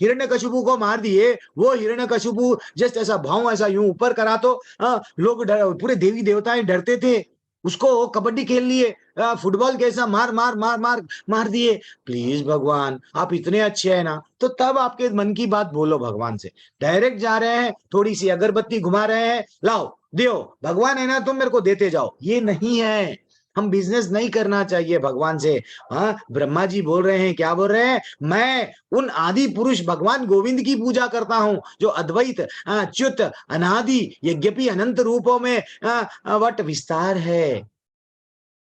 हिरण्यकशिपु को मार दिए। वो हिरण्यकशिपु जस्ट ऐसा भाव ऐसा यूं ऊपर करा तो लोग पूरे देवी देवताएं डरते थे। उसको कबड्डी खेल लिए, फुटबॉल कैसा मार मार मार मार मार दिए। प्लीज भगवान आप इतने अच्छे हैं ना, तो तब आपके मन की बात बोलो भगवान से। डायरेक्ट जा रहे हैं, थोड़ी सी अगरबत्ती घुमा रहे हैं, लाओ दियो, भगवान है ना तुम मेरे को देते जाओ, ये नहीं है। हम बिजनेस नहीं करना चाहिए भगवान से। हाँ, ब्रह्मा जी बोल रहे हैं, क्या बोल रहे हैं, मैं उन आदि पुरुष भगवान गोविंद की पूजा करता हूं जो अद्वैत अच्युत अनादि यद्यपि अनंत रूपों में वट विस्तार है।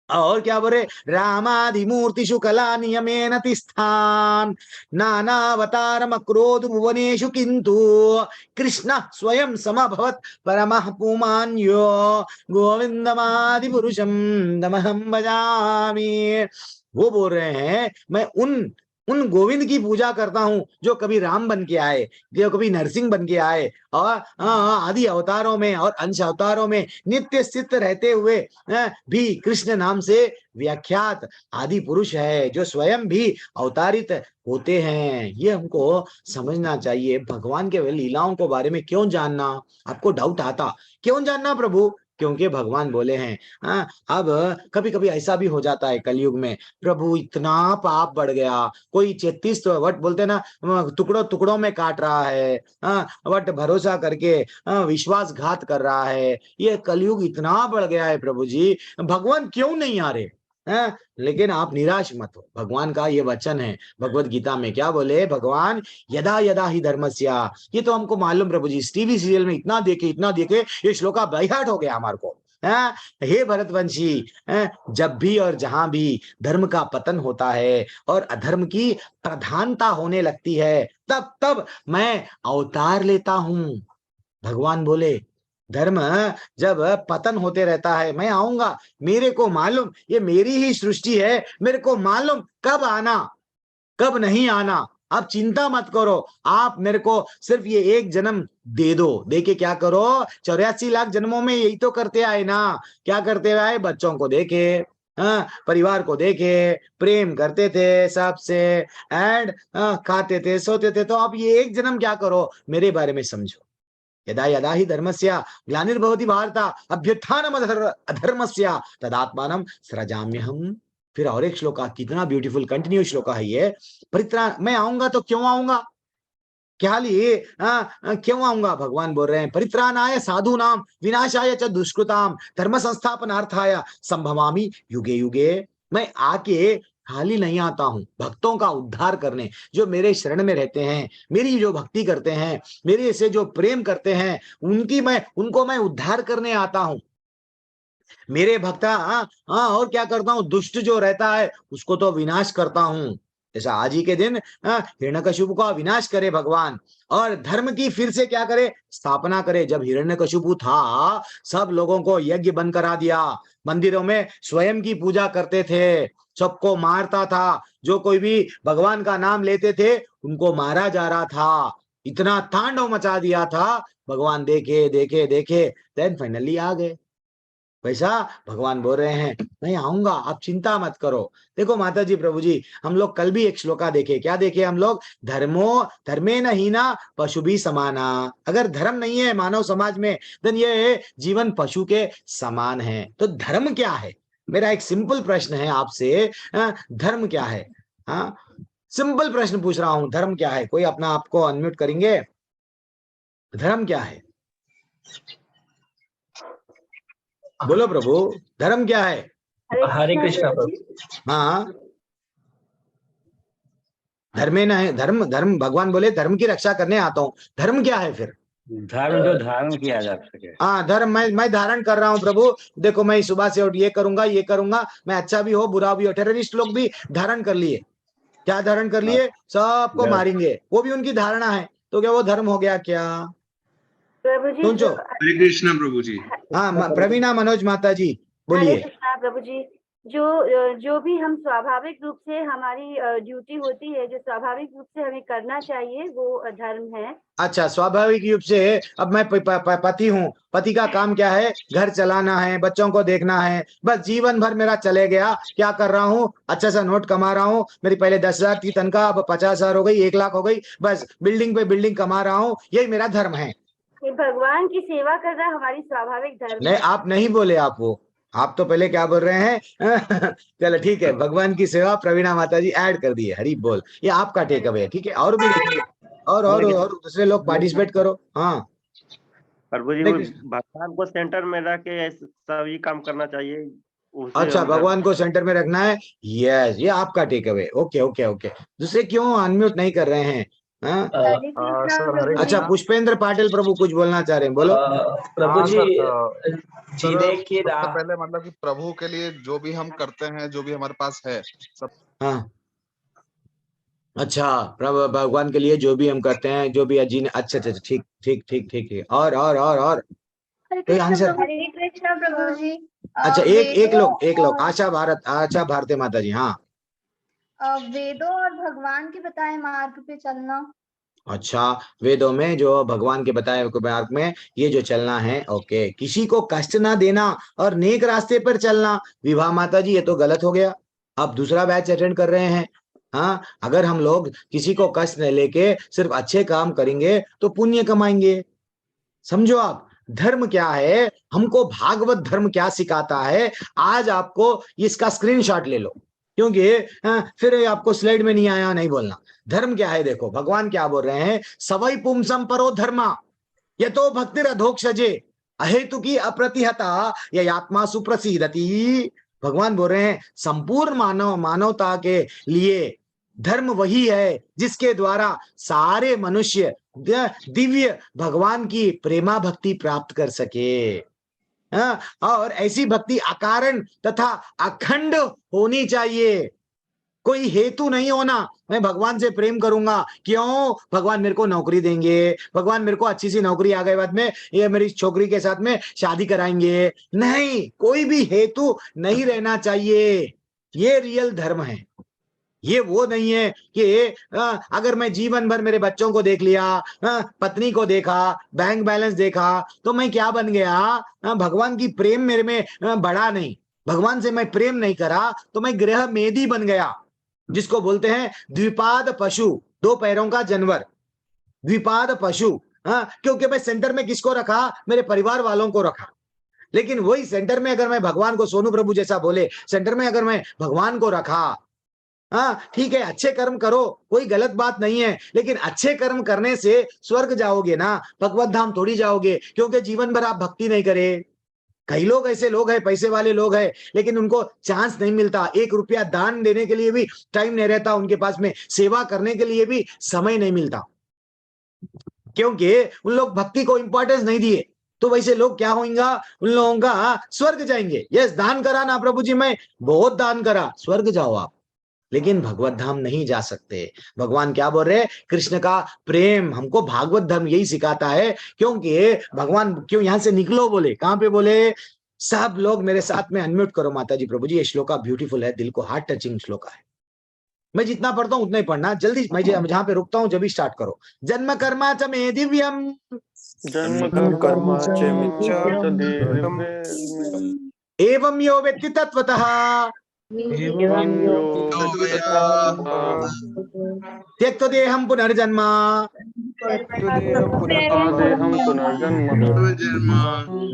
और क्या बोले, रामादि मूर्तिषु कला नियमेन तिष्ठान नानावतारम क्रोध भुवनेषु किंतु कृष्ण स्वयं समभवत परमः पुमान्यो गोविंदमादि पुरुषम तमहं भजामि। वो बोल रहे हैं मैं उन गोविंद की पूजा करता हूं जो कभी राम बन के आए, जो कभी नरसिंह बन के आए, और आदि अवतारों में और अंश अवतारों में नित्य स्थित रहते हुए भी कृष्ण नाम से व्याख्यात आदि पुरुष है, जो स्वयं भी अवतारित होते हैं। ये हमको समझना चाहिए। भगवान के लीलाओं के बारे में क्यों जानना, आपको डाउट आता, क्यों जानना प्रभु, क्योंकि भगवान बोले हैं। अब कभी कभी ऐसा भी हो जाता है कलयुग में, प्रभु इतना पाप बढ़ गया, कोई 33 वट बोलते ना, टुकड़ों टुकड़ों में काट रहा है, वट भरोसा करके विश्वासघात कर रहा है, ये कलयुग इतना बढ़ गया है प्रभु जी, भगवान क्यों नहीं आ रहे हैं। लेकिन आप निराश मत हो, भगवान का ये वचन है भगवत गीता में, क्या बोले भगवान, यदा यदा ही धर्मस्या। ये तो हमको मालूम प्रभु जी, टीवी सीरियल में इतना देखे ये श्लोका बाइहार्ट हो गया हमारे को। हे भरतवंशी, जब भी और जहां भी धर्म का पतन होता है और अधर्म की प्रधानता होने लगती है, तब तब मैं अवतार लेता हूं। भगवान बोले धर्म जब पतन होते रहता है मैं आऊंगा, मेरे को मालूम ये मेरी ही सृष्टि है, मेरे को मालूम कब आना कब नहीं आना। आप चिंता मत करो, आप मेरे को सिर्फ ये एक जन्म दे दो, दे के क्या करो, 84 लाख जन्मों में यही तो करते आए ना। क्या करते आए, बच्चों को देखे, परिवार को देखे, प्रेम करते थे सबसे, एंड खाते थे सोते थे। तो आप ये एक जन्म क्या करो, मेरे बारे में समझो। यदा यदा ही धर्मस्य ग्लानिर्भवति भारत अभ्युत्थानम अधर्मस्य तदात्मानं सृजाम्यहम्। फिर और एक श्लोक, कितना ब्यूटीफुल कंटिन्यू श्लोक है ये। परित्राण, मैं आऊंगा तो क्यों आऊंगा, क्या लिए क्यों आऊंगा, भगवान बोल रहे हैं परित्राणाय साधूनाम विनाशाय च दुष्कृताम धर्म संस्थापनार्थाय संभवामि युगे युगे। मैं आके खाली नहीं आता हूं, भक्तों का उद्धार करने, जो मेरे शरण में रहते हैं, मेरी जो भक्ति करते हैं, मेरे से जो प्रेम करते हैं, उनको मैं उद्धार करने आता हूं। मेरे भक्ता और क्या करता हूं, दुष्ट जो रहता है उसको तो विनाश करता हूं। जैसा आज ही के दिन हिरण्यकशिपु का विनाश करे भगवान, और धर्म की फिर से क्या करे, स्थापना करे। जब हिरण्यकशिपु था, सब लोगों को यज्ञ बंद करा दिया, मंदिरों में स्वयं की पूजा करते थे, सबको मारता था, जो कोई भी भगवान का नाम लेते थे उनको मारा जा रहा था, इतना तांडव मचा दिया था। भगवान देखे देखे देखे, देन फाइनली आ गए। वैसा भगवान बोल रहे हैं मैं आऊंगा, आप चिंता मत करो। देखो माता जी, प्रभु जी, हम लोग कल भी एक श्लोका देखे, क्या देखे हम लोग, धर्मे न हीना पशु भी समाना। अगर धर्म नहीं है मानव समाज में, देन ये जीवन पशु के समान है। तो धर्म क्या है, मेरा एक सिंपल प्रश्न है आपसे, धर्म क्या है? हाँ, सिंपल प्रश्न पूछ रहा हूं, धर्म क्या है? कोई अपना आपको अनम्यूट करेंगे? धर्म क्या है? बोलो प्रभु, धर्म क्या है? हरे कृष्णा प्रभु। हाँ, धर्मे न है, धर्म धर्म भगवान बोले धर्म की रक्षा करने आता हूँ। धर्म क्या है फिर? धर्म जो धारण किया जा सके। हाँ, धर्म मैं धारण कर रहा हूँ प्रभु। देखो मैं सुबह से उठ ये करूंगा, मैं अच्छा भी हो बुरा भी हो। टेररिस्ट लोग भी धारण कर लिए, क्या धारण कर लिए? सबको मारेंगे, वो भी उनकी धारणा है। तो क्या वो धर्म हो गया क्या? प्रभु जी, सोचो। हरे कृष्णा प्रभु जी। हाँ, प्रवीणा मनोज माता जी हरे बोलिए। कृष्णा प्रभु जी। जो भी हम स्वाभाविक रूप से हमारी ड्यूटी होती है, जो स्वाभाविक रूप से हमें करना चाहिए, वो धर्म है। अच्छा, स्वाभाविक रूप से अब मैं पति हूँ, पति का काम क्या है? घर चलाना है, बच्चों को देखना है, बस जीवन भर मेरा चले गया। क्या कर रहा हूँ? अच्छा सा नोट कमा रहा हूँ, मेरी पहले 10,000 की तनख्वाह अब 50,000 हो गई, 1 लाख हो गई, बस बिल्डिंग पे बिल्डिंग कमा रहा हूँ, यही मेरा धर्म है। ये भगवान की सेवा करना हमारी स्वाभाविक धर्म नहीं, है। आप नहीं बोले, आप तो पहले क्या बोल रहे हैं? चलो ठीक है, भगवान की सेवा प्रवीणा माता जी ऐड कर दिए, हरी बोल, ये आपका टेक अवे है। ठीक है, और भी देखिए, और दूसरे लोग पार्टिसिपेट करो। हाँ प्रभु जी, हरे कृष्ण। भगवान को सेंटर में रख के सभी काम करना चाहिए, उसे अच्छा, हम भगवान को सेंटर में रखना है, यस, ये आपका take away. Okay okay okay, दूसरे क्यों अनम्यूट नहीं कर रहे हैं? हाँ? हरे कृष्णा प्रभु जी। अच्छा, पुष्पेंद्र पाटिल प्रभु कुछ बोलना चाह रहे हैं, बोलो। प्रभु हाँ जी, सर, जीने की सबसे राह। पहले मतलब कि प्रभु के लिए जो भी हम करते हैं, जो भी हमारे पास है सब। हाँ, अच्छा, प्रभु भगवान के लिए जो भी हम करते हैं, जो भी अजीन, अच्छा अच्छा, ठीक ठीक ठीक ठीक है। और हरे कोई आंसर? कृष्णा प्रभु जी। अच्छा, एक लोग आशा भारती माता जी। हाँ, वेदों और भगवान के बताए मार्ग पे चलना। अच्छा, वेदों में जो भगवान के बताए मार्ग में ये जो चलना है, ओके, किसी को कष्ट ना देना और नेक रास्ते पर चलना। विवाह माता जी, ये तो गलत हो गया, आप दूसरा बैच अटेंड कर रहे हैं। हाँ, अगर हम लोग किसी को कष्ट न लेके सिर्फ अच्छे काम करेंगे तो पुण्य कमाएंगे। समझो आप, धर्म क्या है, हमको भागवत धर्म क्या सिखाता है, आज आपको इसका स्क्रीनशॉट ले लो, क्योंकि फिर आपको स्लाइड में नहीं आया नहीं बोलना। धर्म क्या है, देखो भगवान क्या बोल रहे हैं, सवै पुंसम परो धर्मा ये तो भक्ति अधोक्षजे अहेतु की अप्रतिहता ये आत्मा सुप्रसिद्धति। भगवान बोल रहे हैं संपूर्ण मानवता के लिए धर्म वही है जिसके द्वारा सारे मनुष्य दिव्य भगवान की प्रेमा भक्ति प्राप्त कर सके। और ऐसी भक्ति अकारण तथा अखंड होनी चाहिए, कोई हेतु नहीं होना। मैं भगवान से प्रेम करूंगा, क्यों? भगवान मेरे को नौकरी देंगे, भगवान मेरे को अच्छी सी नौकरी आ गई, बाद में ये मेरी छोकरी के साथ में शादी कराएंगे। नहीं, कोई भी हेतु नहीं रहना चाहिए। ये रियल धर्म है। ये वो नहीं है कि अगर मैं जीवन भर मेरे बच्चों को देख लिया, पत्नी को देखा, बैंक बैलेंस देखा, तो मैं क्या बन गया? भगवान की प्रेम मेरे में बढ़ा नहीं, भगवान से मैं प्रेम नहीं करा, तो मैं गृह मेदी बन गया, जिसको बोलते हैं द्विपाद पशु, 2 पैरों का जानवर, द्विपाद पशु। क्योंकि मैं सेंटर में किसको रखा? मेरे परिवार वालों को रखा। लेकिन वही सेंटर में अगर मैं भगवान को, सोनू प्रभु जैसा बोले, सेंटर में अगर मैं भगवान को रखा, हाँ ठीक है, अच्छे कर्म करो, कोई गलत बात नहीं है, लेकिन अच्छे कर्म करने से स्वर्ग जाओगे ना, भगवत धाम थोड़ी जाओगे, क्योंकि जीवन भर आप भक्ति नहीं करे। कई लोग ऐसे लोग हैं, पैसे वाले लोग हैं, लेकिन उनको चांस नहीं मिलता, 1 रुपया दान देने के लिए भी टाइम नहीं रहता उनके पास में, सेवा करने के लिए भी समय नहीं मिलता, क्योंकि उन लोग भक्ति को इंपॉर्टेंस नहीं दिए। तो वैसे लोग क्या होंगे? उन लोगों का स्वर्ग जाएंगे। यस, दान करा ना प्रभु जी, मैं बहुत दान करा, स्वर्ग जाओ आप। लेकिन भगवत धाम नहीं जा सकते। भगवान क्या बोल रहे हैं? कृष्ण का प्रेम हमको भागवत धर्म यही सिखाता है। क्योंकि भगवान क्यों यहां से निकलो बोले? कहां पे बोले? सब लोग मेरे साथ में अनम्यूट करो माता जी। प्रभु जी ये श्लोका ब्यूटीफुल है, दिल को हार्ट टचिंग श्लोका है। मैं जितना पढ़ता हूं उतना ही पढ़ना जल्दी। मैं जहां पे रुकता हूं जब भी स्टार्ट करो। जन्म कर्मा च मे दिव्यम जन्म कर्मा च मिथ्यात् दिव्यम् एवं यो वेत्ति तत्वतः एवं यो त्यक्तो देहं पुनर्जन्म देहं पुनर्जन्म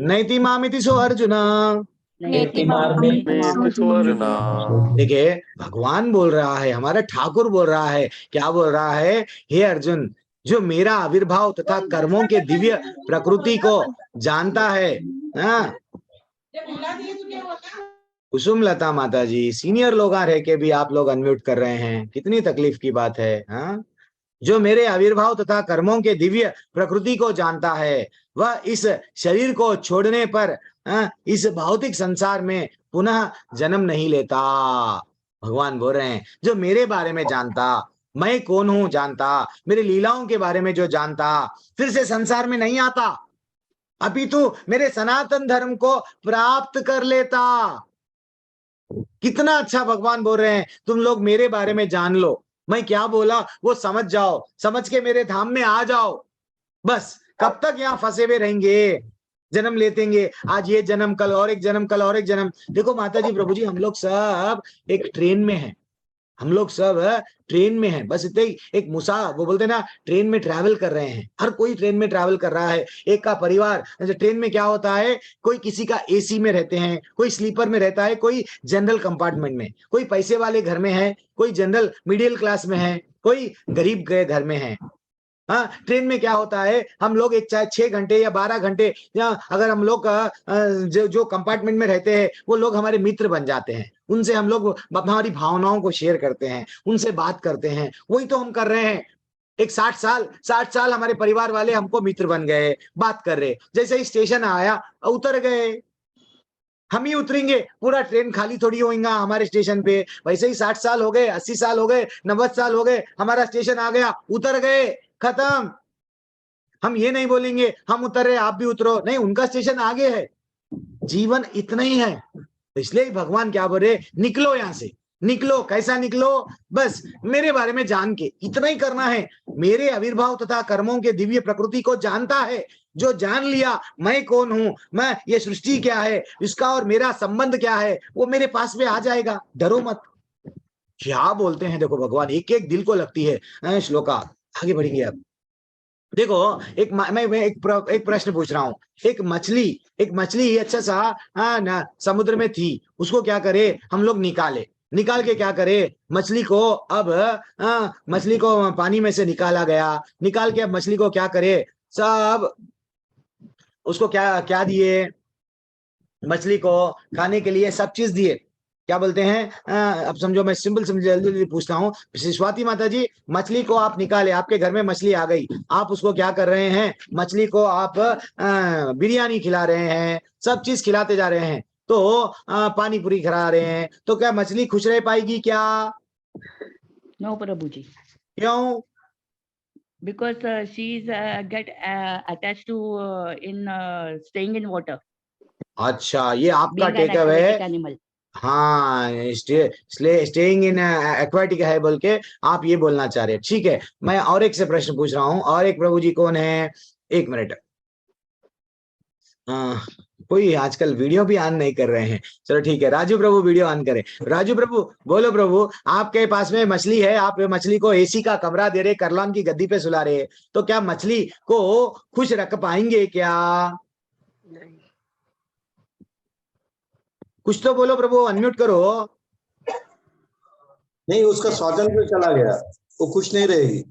नैति मामिति सो अर्जुन। देखिए भगवान बोल रहा है, हमारा ठाकुर बोल रहा है, क्या बोल रहा है? हे अर्जुन, जो मेरा आविर्भाव तथा कर्मों के दिव्य प्रकृति को जानता है। कुसुम लता माता जी, सीनियर लोग रह के भी आप लोग अनम्यूट कर रहे हैं, कितनी तकलीफ की बात है। जो मेरे आविर्भाव तथा कर्मों के दिव्य प्रकृति को जानता है, वह इस शरीर को छोड़ने पर इस भौतिक संसार में पुनः जन्म नहीं लेता। भगवान बोल रहे हैं, जो मेरे बारे में जानता, मैं कौन हूं जानता, मेरी लीलाओं के बारे में जो जानता, फिर से संसार में नहीं आता, अपितु मेरे सनातन धर्म को प्राप्त कर लेता। कितना अच्छा भगवान बोल रहे हैं, तुम लोग मेरे बारे में जान लो, मैं क्या बोला वो समझ जाओ, समझ के मेरे धाम में आ जाओ। बस कब तक यहाँ फंसे हुए रहेंगे, जन्म लेतेंगे, आज ये जन्म, कल और एक जन्म, कल और एक जन्म। देखो माता जी, प्रभु जी, हम लोग सब एक ट्रेन में हैं, हम लोग सब ट्रेन में हैं। बस इतने ही, एक वो बोलते हैं ना, ट्रेन में ट्रैवल कर रहे हैं, हर कोई ट्रेन में ट्रैवल कर रहा है। एक का परिवार, ट्रेन में क्या होता है, कोई किसी का एसी में रहते हैं, कोई स्लीपर में रहता है, कोई जनरल कंपार्टमेंट में, कोई पैसे वाले घर में है, कोई जनरल मिडिल क्लास में है, कोई गरीब गए घर में है। हाँ, ट्रेन में क्या होता है, हम लोग एक चाहे 6 घंटे या 12 घंटे, या अगर हम लोग जो कंपार्टमेंट में रहते हैं वो लोग हमारे मित्र बन जाते हैं, उनसे हम लोग हमारी भावनाओं को शेयर करते हैं, उनसे बात करते हैं। वही तो हम कर रहे हैं। एक 60 साल हमारे परिवार वाले हमको मित्र बन गए, बात कर रहे, जैसे ही स्टेशन आया उतर गए। हम ही उतरेंगे, पूरा ट्रेन खाली थोड़ी होगा हमारे स्टेशन पे। वैसे ही 60 साल हो गए, 80 साल हो गए, 90 साल हो गए, हमारा स्टेशन आ गया, उतर गए, खत्म। हम ये नहीं बोलेंगे हम उतर रहे आप भी उतरो, नहीं, उनका स्टेशन आगे है। जीवन इतना ही है। इसलिए भगवान क्या बोल रहे, निकलो यहां से, निकलो। कैसा निकलो? बस मेरे बारे में जान के इतना ही करना है। मेरे आविर्भाव तथा कर्मों के दिव्य प्रकृति को जानता है, जो जान लिया मैं कौन हूं, मैं ये सृष्टि क्या है, इसका और मेरा संबंध क्या है, वो मेरे पास में आ जाएगा। डरो मत। क्या बोलते हैं देखो भगवान, एक एक दिल को लगती है श्लोका। आगे बढ़ेंगे अब। देखो मैं एक प्रश्न पूछ रहा हूँ। एक मछली अच्छा सा समुद्र में थी, उसको क्या करे हम लोग, निकाल के क्या करे, मछली को अब मछली को पानी में से निकाला गया, निकाल के अब मछली को क्या करे, सब उसको क्या क्या दिए, मछली को खाने के लिए सब चीज दिए। क्या बोलते हैं अब समझो, मैं सिंपल जल्दी पूछता हूँ। स्वाति माता जी, मछली को आप निकाले, आपके घर में मछली आ गई, आप उसको क्या कर रहे हैं, मछली को आप बिरयानी खिला रहे हैं, सब चीज खिलाते जा रहे हैं, तो पानी पूरी खिला रहे हैं, तो क्या मछली खुश रह पाएगी क्या? नो प्रभु जी। क्यों? Because she is get attached to in staying in water. अच्छा, ये आपका Being an टेक अवे है। aquatic animal. हाँ, स्टेइंग इन एक्वाटिक है बोल के आप ये बोलना चाह रहे हैं। ठीक है, मैं और एक से प्रश्न पूछ रहा हूँ। और एक प्रभु जी कौन है? एक मिनट, कोई आजकल वीडियो भी ऑन नहीं कर रहे हैं। चलो ठीक है, राजू प्रभु वीडियो ऑन करें। राजू प्रभु बोलो, प्रभु आपके पास में मछली है, आप मछली को एसी का कमरा दे रहे, करलान की गद्दी पे सुला रहे, तो क्या मछली को खुश रख पाएंगे क्या? कुछ तो बोलो प्रभु, अनम्यूट करो। नहीं, उसका स्वागत पे चला गया, वो खुश नहीं रहेगी।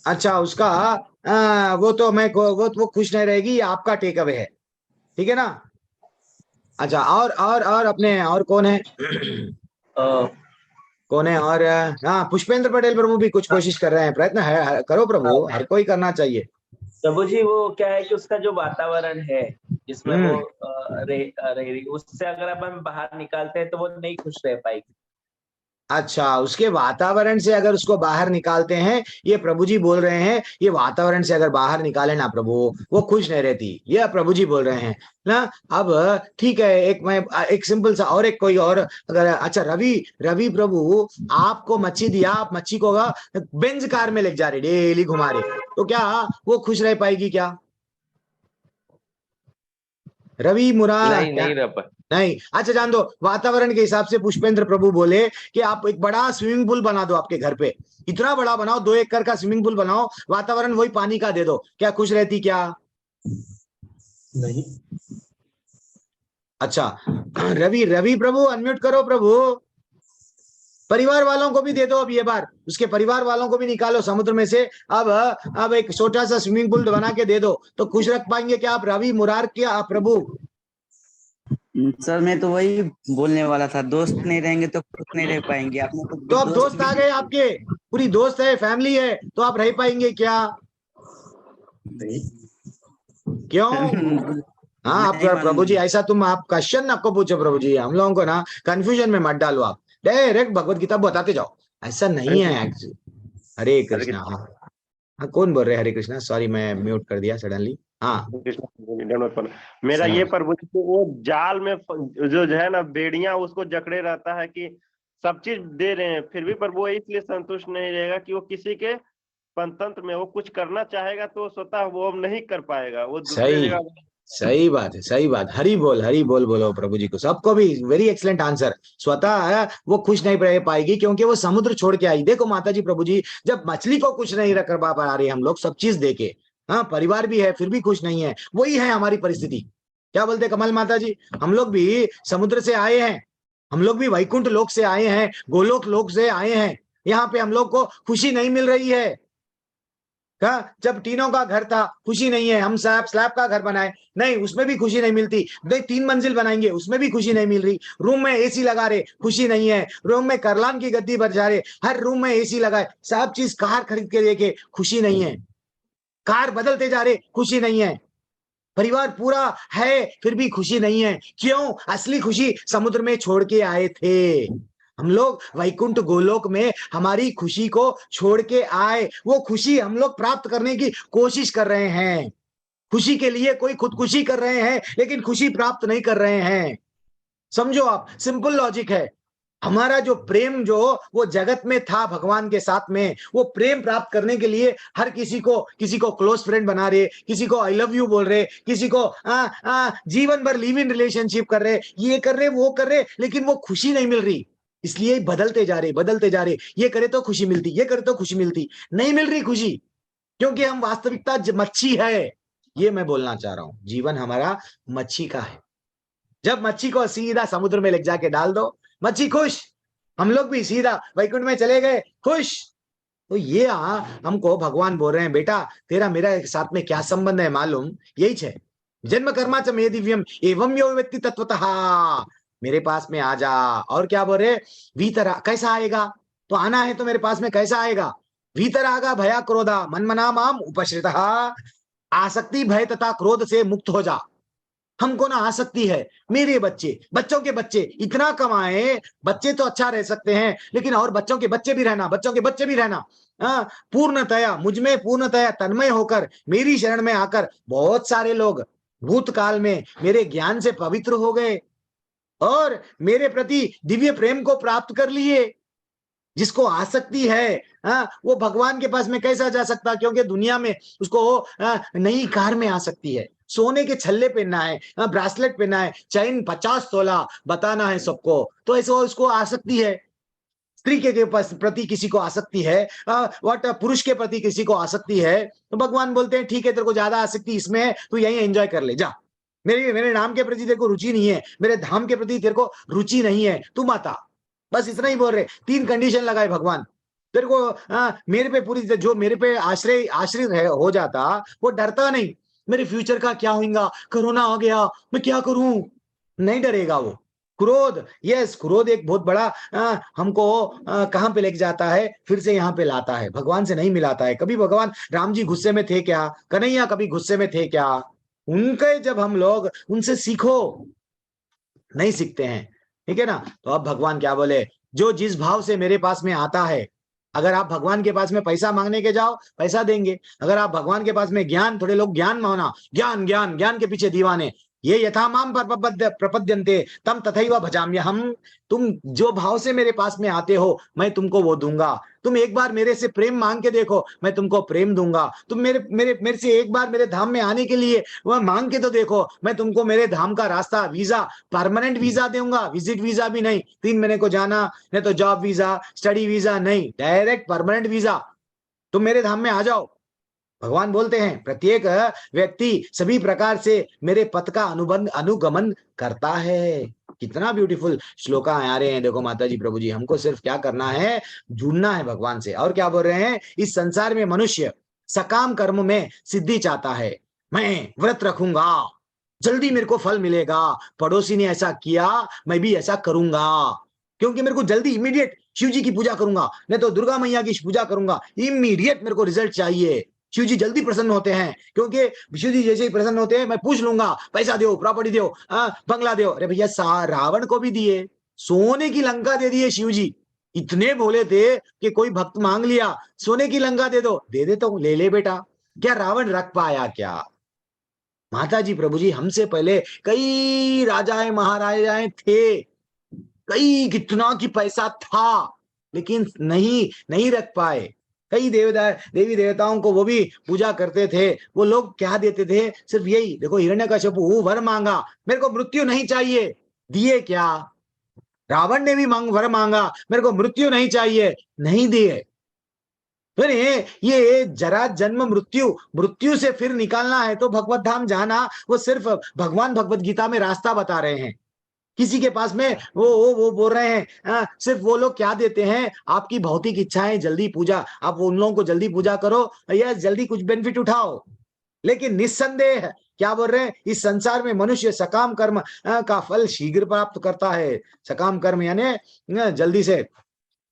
अच्छा, उसका वो तो वो खुश नहीं रहेगी, ये आपका टेक अवे है, ठीक है ना? अच्छा, और अपने और कौन है? कौन है और? हाँ, पुष्पेंद्र पटेल प्रभु भी कुछ कोशिश कर रहे हैं, प्रयत्न है, करो प्रभु, हर कोई करना चाहिए। प्रभु जी, वो क्या है कि उसका जो वातावरण है जिसमें वो रह रही, उससे अगर अब हम बाहर निकालते हैं तो वो नहीं खुश रह पाएगी। अच्छा, उसके वातावरण से अगर उसको बाहर निकालते हैं, ये प्रभु जी बोल रहे हैं, ये वातावरण से अगर बाहर निकाले ना प्रभु, वो खुश नहीं रहती, ये प्रभु जी बोल रहे हैं ना। अब ठीक है, एक सिंपल सा और एक कोई और अगर, अच्छा रवि रवि प्रभु आपको मच्छी दिया, आप मच्छी को बेंज कार में ले जा रहे, डेली घुमा रहे, तो क्या वो खुश रह पाएगी क्या? रवि मुरार नहीं, नहीं रह पाए। नहीं। अच्छा जान दो, वातावरण के हिसाब से पुष्पेंद्र प्रभु बोले कि आप एक बड़ा स्विमिंग पूल बना दो आपके घर पे, इतना बड़ा बनाओ, 2 एकड़ का स्विमिंग पूल बनाओ, वातावरण वही पानी का दे दो, क्या खुश रहती क्या? नहीं। अच्छा रवि रवि प्रभु अनम्यूट करो प्रभु, परिवार वालों को भी दे दो, अब ये बार उसके परिवार वालों को भी निकालो समुद्र में से, अब एक छोटा सा स्विमिंग पूल बना के दे दो, तो खुश रख पाएंगे क्या आप रवि मुरार क्या प्रभु? सर मैं तो वही बोलने वाला था, दोस्त नहीं रहेंगे तो खुश नहीं रह पाएंगे। आपने तो अब दोस्त आ गए आपके, पूरी दोस्त है, फैमिली है, तो आप रह पाएंगे क्या? नहीं। क्यों? हाँ, आप प्रभु जी ऐसा तुम आप क्वेश्चन आपको पूछो प्रभु जी, हम लोगों को ना कंफ्यूजन में मत डालो, आप डायरेक्ट भगवत गीता बताते जाओ, ऐसा नहीं है एक्चुअली। हरे कृष्णा। हाँ, कौन बोल रहे हरे कृष्णा? सॉरी मैं म्यूट कर दिया सडनली। हाँ मेरा ये प्रभु जी, वो जाल में जो है ना बेड़ियां, उसको जकड़े रहता है कि सब चीज दे रहे हैं, फिर भी प्रभु इसलिए संतुष्ट नहीं रहेगा कि वो किसी के पंतंत्र में वो कुछ करना चाहेगा तो स्वतः वो नहीं कर पाएगा, वो दूसरे जगह। सही बात है, सही बात। हरि बोल बोलो प्रभु जी को, सबको भी वेरी एक्सलेंट आंसर। स्वतः वो खुश नहीं रह पाएगी क्योंकि वो समुद्र छोड़ के आई। देखो माता जी प्रभु जी, जब मछली को खुश नहीं रख पा रहे हम लोग, सब चीज देके, हाँ परिवार भी है फिर भी खुश नहीं है, वही है हमारी परिस्थिति। क्या बोलते कमल माता जी? हम लोग भी समुद्र से आए हैं, हम लोग भी वैकुंठ लोक से आए हैं, गोलोक लोक से आए हैं, यहाँ पे हम लोग को खुशी नहीं मिल रही है। जब टीनों का घर था खुशी नहीं है, हम स्लैब का घर बनाए, नहीं उसमें भी खुशी नहीं मिलती, 3 मंजिल बनाएंगे उसमें भी खुशी नहीं मिल रही, रूम में एसी लगा रहे खुशी नहीं है, रूम में करलान की गद्दी बजा रहे, हर रूम में एसी लगाए, सब चीज, कार खरीद के देखे खुशी नहीं है, कार बदलते जा रहे खुशी नहीं है, परिवार पूरा है फिर भी खुशी नहीं है। क्यों? असली खुशी समुद्र में छोड़ के आए थे हम लोग, वैकुंठ गोलोक में हमारी खुशी को छोड़ के आए, वो खुशी हम लोग प्राप्त करने की कोशिश कर रहे हैं, खुशी के लिए कोई खुदकुशी कर रहे हैं लेकिन खुशी प्राप्त नहीं कर रहे हैं। समझो आप, सिंपल लॉजिक है। हमारा जो प्रेम जो वो जगत में था भगवान के साथ में, वो प्रेम प्राप्त करने के लिए हर किसी को क्लोज फ्रेंड बना रहे, किसी को आई लव यू बोल रहे, किसी को जीवन भर लिव इन रिलेशनशिप कर रहे, ये कर रहे वो कर रहे, लेकिन वो खुशी नहीं मिल रही, इसलिए बदलते जा रहे, ये करे तो खुशी मिलती, ये करे तो खुशी मिलती, नहीं मिल रही खुशी, क्योंकि हम वास्तविकता मच्छी है। ये मैं बोलना चाह रहा हूं, जीवन हमारा मच्छी का है। जब मच्छी को सीधा समुद्र में ले जाके डाल दो, मच्छी खुश, हम लोग भी सीधा वैकुंठ में चले गए खुश। तो ये हमको भगवान बोल रहे हैं, बेटा तेरा मेरा एक साथ में क्या संबंध है मालूम? यही है, जन्म कर्मा च मे दिव्यम एवं यो व्यक्ति तत्वतः, मेरे पास में आ जा। और क्या बोल रहे? भीतर कैसा आएगा? तो आना है तो मेरे पास में कैसा आएगा? भीतर आगा भया क्रोधा मन मना माम उपश्रितः, आसक्ति भय तथा क्रोध से मुक्त हो जा। हमको ना आसक्ति है, मेरे बच्चों के बच्चे इतना कमाए, बच्चे तो अच्छा रह सकते हैं लेकिन और बच्चों के बच्चे भी रहना, पूर्णतया मुझमें पूर्णतया तन्मय होकर मेरी शरण में आकर बहुत सारे लोग भूतकाल में मेरे ज्ञान से पवित्र हो गए और मेरे प्रति दिव्य प्रेम को प्राप्त कर लिए। जिसको आसक्ति है वो भगवान के पास में कैसा जा सकता? क्योंकि दुनिया में उसको नई कार में आसक्ति है, सोने के छल्ले पहनना है, ब्रासलेट पहनना है, चैन 50 तोला बताना है सबको, तो ऐसा उसको आसक्ति है। स्त्री के प्रति किसी को आसक्ति है, पुरुष के प्रति किसी को आसक्ति है, तो भगवान बोलते हैं ठीक है, तेरे को ज्यादा आसक्ति इसमें है, तू यही एंजॉय कर ले जा। मेरे नाम के प्रति तेरे को रुचि नहीं है, मेरे धाम के प्रति तेरे को रुचि नहीं है, तू माता। बस इतना ही बोल रहे। 3 कंडीशन लगाए भगवान, तेरे को मेरे पे पूरी, जो मेरे पे आश्रित हो जाता वो डरता नहीं, मेरे फ्यूचर का क्या होगा, कोरोना आ गया मैं क्या करूं, नहीं डरेगा वो। क्रोध, यस क्रोध एक बहुत बड़ा हमको कहां पे लेके जाता है, फिर से यहाँ पे लाता है, भगवान से नहीं मिलाता है। कभी भगवान राम जी गुस्से में थे क्या? कन्हैया कभी गुस्से में थे क्या? उनके जब हम लोग उनसे सीखो, नहीं सीखते हैं, ठीक है ना। तो अब भगवान क्या बोले? जो जिस भाव से मेरे पास में आता है, अगर आप भगवान के पास में पैसा मांगने के जाओ, पैसा देंगे। अगर आप भगवान के पास में ज्ञान, थोड़े लोग ज्ञान मांगना, ज्ञान ज्ञान ज्ञान के पीछे दीवाने, ये यथा माम प्रपद्यन्ते तम तथैव भजाम्यहम्। तुम जो भाव से मेरे पास में आते हो, मैं तुमको वो दूंगा। तुम एक बार मेरे से प्रेम मांग के देखो, मैं तुमको प्रेम दूंगा। तुम मेरे मेरे मेरे से एक बार मेरे धाम में आने के लिए वह मांग के तो देखो, मैं तुमको मेरे धाम का रास्ता, वीजा, परमानेंट वीजा दूंगा, विजिट वीजा भी नहीं, 3 महीने को जाना, नहीं तो जॉब वीजा, स्टडी वीजा नहीं, डायरेक्ट परमानेंट वीजा। तुम मेरे धाम में आ जाओ। भगवान बोलते हैं प्रत्येक व्यक्ति सभी प्रकार से मेरे पथ का अनुगमन करता है। कितना ब्यूटीफुल श्लोका आ रहे हैं। देखो माता जी, प्रभु जी, हमको सिर्फ क्या करना है, जुड़ना है भगवान से। और क्या बोल रहे हैं, इस संसार में मनुष्य सकाम कर्म में सिद्धि चाहता है। मैं व्रत रखूंगा, जल्दी मेरे को फल मिलेगा, पड़ोसी ने ऐसा किया मैं भी ऐसा करूंगा, क्योंकि मेरे को जल्दी इमीडिएट शिव जी की पूजा करूंगा, नहीं तो दुर्गा मैया की पूजा करूंगा, इमीडिएट मेरे को रिजल्ट चाहिए। शिव जी जल्दी प्रसन्न होते हैं, क्योंकि शिव जी जैसे ही प्रसन्न होते हैं, मैं पूछ लूंगा, पैसा दो, प्रॉपर्टी दो, बंगला दो। अरे भैया, रावण को भी दिए, सोने की लंका दे दिए शिव जी। इतने बोले थे कि कोई भक्त मांग लिया, सोने की लंका दे दो, दे देता हूं, ले ले बेटा। क्या रावण रख पाया क्या? माता जी, प्रभु जी, हमसे पहले कई राजाएं महाराजाएं थे, कई कितना की पैसा था, लेकिन नहीं रख पाए। कई देवी देवताओं को वो भी पूजा करते थे। वो लोग क्या देते थे, सिर्फ यही। देखो, हिरण्यकशिपु वर मांगा, मेरे को मृत्यु नहीं चाहिए, दिए क्या? रावण ने भी वर मांगा, मेरे को मृत्यु नहीं चाहिए, नहीं दिए। फिर ये जरा जन्म मृत्यु से फिर निकालना है तो भगवत धाम जाना, वो सिर्फ भगवान भगवत गीता में रास्ता बता रहे हैं। किसी के पास में वो बोल रहे हैं, सिर्फ वो लोग क्या देते हैं, आपकी भौतिक इच्छाएं जल्दी पूजा, आप उन लोगों को जल्दी पूजा करो या जल्दी कुछ बेनिफिट उठाओ। लेकिन निस्संदेह क्या बोल रहे हैं, इस संसार में मनुष्य सकाम कर्म का फल शीघ्र प्राप्त करता है। सकाम कर्म यानी जल्दी से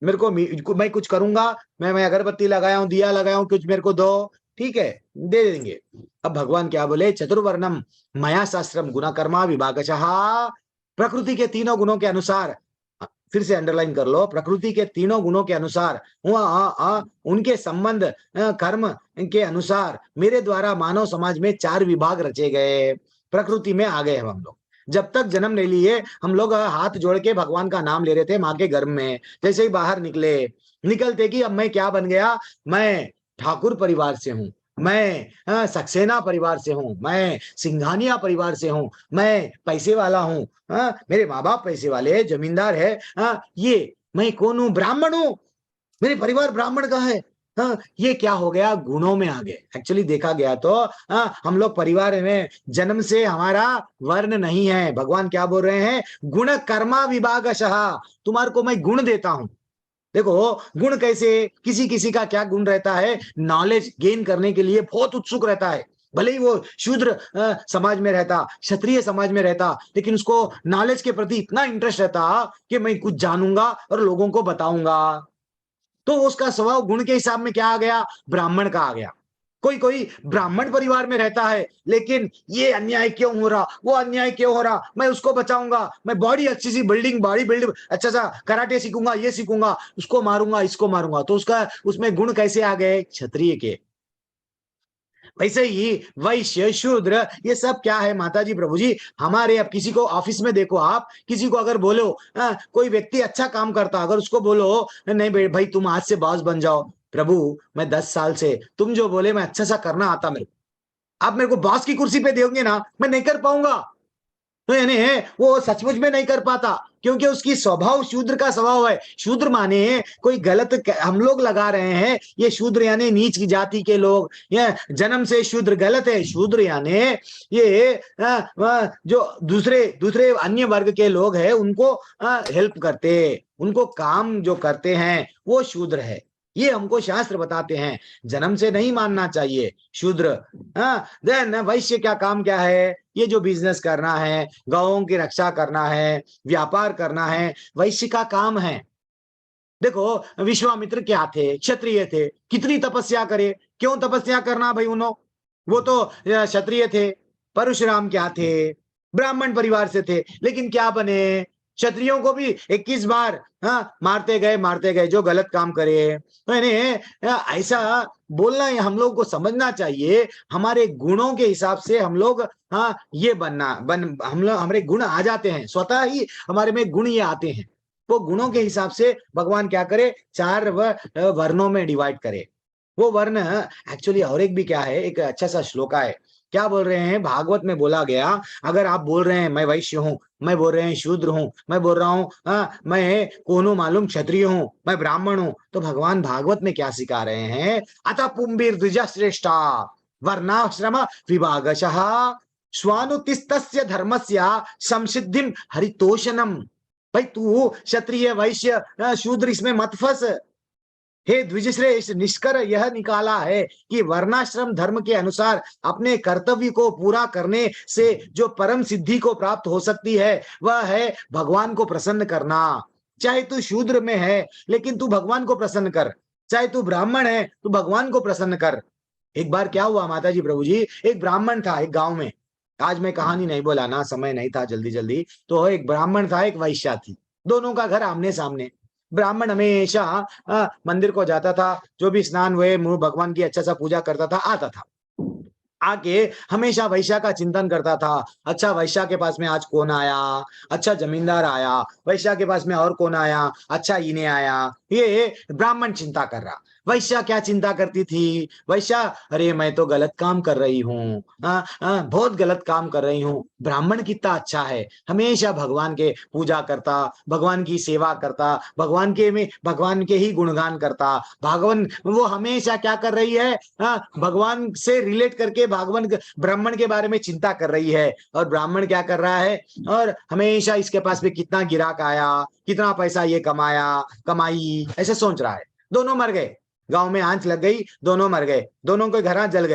मेरे को मैं कुछ करूंगा, मैं अगरबत्ती लगाया हूं, दिया लगाया हूं, कुछ मेरे को दो, ठीक है, दे देंगे। अब भगवान क्या बोले, चतुर्वर्णम मया शास्त्रम गुण कर्मा विभागशः। प्रकृति के तीनों गुणों के अनुसार, फिर से अंडरलाइन कर लो, प्रकृति के तीनों गुणों के अनुसार, उनके संबंध कर्म के अनुसार मेरे द्वारा मानव समाज में 4 विभाग रचे गए। प्रकृति में आ गए हम लोग। जब तक जन्म नहीं लिए, हम लोग हाथ जोड़ के भगवान का नाम ले रहे थे माँ के गर्भ में। जैसे ही बाहर निकलते कि अब मैं क्या बन गया, मैं ठाकुर परिवार से हूँ, मैं सक्सेना परिवार से हूँ, मैं सिंघानिया परिवार से हूँ, मैं पैसे वाला हूँ, मेरे माँ बाप पैसे वाले जमींदार है, ये मैं कौन हूँ, ब्राह्मण हूँ, मेरे परिवार ब्राह्मण का है। ये क्या हो गया, गुणों में आ गए। एक्चुअली देखा गया तो हम लोग परिवार में जन्म से हमारा वर्ण नहीं है। भगवान क्या बोल रहे हैं, गुण कर्मा विभागशः, तुम्हारे को मैं गुण देता हूं। देखो गुण कैसे, किसी किसी का क्या गुण रहता है, नॉलेज गेन करने के लिए बहुत उत्सुक रहता है। भले ही वो शूद्र समाज में रहता, क्षत्रिय समाज में रहता, लेकिन उसको नॉलेज के प्रति इतना इंटरेस्ट रहता कि मैं कुछ जानूंगा और लोगों को बताऊंगा। तो उसका स्वभाव गुण के हिसाब में क्या आ गया, ब्राह्मण का आ गया। कोई ब्राह्मण परिवार में रहता है, लेकिन ये अन्याय क्यों हो रहा, वो अन्याय क्यों हो रहा, मैं उसको बचाऊंगा, मैं बॉडी अच्छी सी बॉडी बिल्ड अच्छा सा कराटे सीखूंगा, ये सीखूंगा, उसको मारूंगा, इसको मारूंगा। तो उसमें गुण कैसे आ गए, क्षत्रिय के। वैसे ही वैश्य शूद्र ये सब क्या है माता जी, प्रभु जी, हमारे। अब किसी को ऑफिस में देखो, आप किसी को अगर बोलो, कोई व्यक्ति अच्छा काम करता, अगर उसको बोलो नहीं भाई तुम आज से बॉस बन जाओ, प्रभु मैं 10 साल से तुम जो बोले मैं अच्छा सा करना आता मेरे को, आप मेरे को बॉस की कुर्सी पे दोगे ना, मैं नहीं कर पाऊंगा। तो यानी वो सचमुच में नहीं कर पाता, क्योंकि उसकी स्वभाव शूद्र का स्वभाव है। शूद्र माने कोई गलत हम लोग लगा रहे हैं, ये शूद्र यानी नीच की जाति के लोग, ये जन्म से शूद्र गलत है। शूद्र यानी ये जो दूसरे अन्य वर्ग के लोग हैं उनको हेल्प करते, उनको काम जो करते हैं वो शूद्र है। ये हमको शास्त्र बताते हैं, जन्म से नहीं मानना चाहिए शूद्र। देन वैश्य क्या काम क्या है, ये जो बिजनेस करना है, गौओं की रक्षा करना है, व्यापार करना है, वैश्य का काम है। देखो विश्वामित्र क्या थे, क्षत्रिय थे, कितनी तपस्या करे, क्यों तपस्या करना भाई वो तो क्षत्रिय थे। परशुराम क्या थे, ब्राह्मण परिवार से थे, लेकिन क्या बने, क्षत्रियों को भी 21 बार मारते गए जो गलत काम करे। तो इन्हें ऐसा बोलना है, हम लोग को समझना चाहिए हमारे गुणों के हिसाब से हम लोग ये हम लोग हमारे गुण आ जाते हैं, स्वतः ही हमारे में गुण ये आते हैं। वो गुणों के हिसाब से भगवान क्या करे, 4 वर्णों में डिवाइड करे। वो वर्ण एक्चुअली और एक भी क्या है, एक अच्छा सा श्लोक है, क्या बोल रहे हैं भागवत में बोला गया, अगर आप बोल रहे हैं मैं वैश्य हूँ, मैं बोल रहे हैं शूद्र हूँ, मैं बोल रहा हूँ मैं कोनो मालूम क्षत्रिय हूँ, मैं ब्राह्मण हूँ, तो भगवान भागवत में क्या सिखा रहे हैं, अतः पुंबीर द्विज श्रेष्ठा वर्णाश्रम विभागशः स्वानुतिस्तस्य धर्मस्य संसिद्धिम हरितोषणम। भाई तू क्षत्रिय वैश्य शूद्र इसमें मत फंस। हे द्विजश्रेष्ठ, निष्कर्ष यह निकाला है कि वर्णाश्रम धर्म के अनुसार अपने कर्तव्य को पूरा करने से जो परम सिद्धि को प्राप्त हो सकती है वह है भगवान को प्रसन्न करना। चाहे तू शूद्र में है लेकिन तू भगवान को प्रसन्न कर, चाहे तू ब्राह्मण है तू भगवान को प्रसन्न कर। एक बार क्या हुआ माता जी प्रभु जी, एक ब्राह्मण था एक गांव में, आज मैं कहानी नहीं बोला ना, समय नहीं था जल्दी, तो एक ब्राह्मण था एक वैश्या थी, दोनों का घर आमने सामने। ब्राह्मण हमेशा मंदिर को जाता था, जो भी स्नान हुए मुंह भगवान की अच्छा सा पूजा करता था, आता था, आके हमेशा वैश्या का चिंतन करता था। अच्छा वैश्या के पास में आज कौन आया, अच्छा जमींदार आया, वैश्या के पास में और कौन आया, अच्छा इन्हें आया, ये ब्राह्मण चिंता कर रहा। वैश्या क्या चिंता करती थी, वैश्या अरे मैं तो गलत काम कर रही हूँ, बहुत गलत काम कर रही हूँ। ब्राह्मण कितना अच्छा है, हमेशा भगवान के पूजा करता, भगवान की सेवा करता, भगवान के ही गुणगान करता। भगवान वो हमेशा क्या कर रही है, भगवान से रिलेट करके भगवान ब्राह्मण के बारे में चिंता कर रही है। और ब्राह्मण क्या कर रहा है, और हमेशा इसके पास में कितना गिराक आया, कितना पैसा ये कमाई, ऐसे सोच रहा है। दोनों मर गए, गांव में आंच लग गई, दोनों मर गए, दोनों के घर जल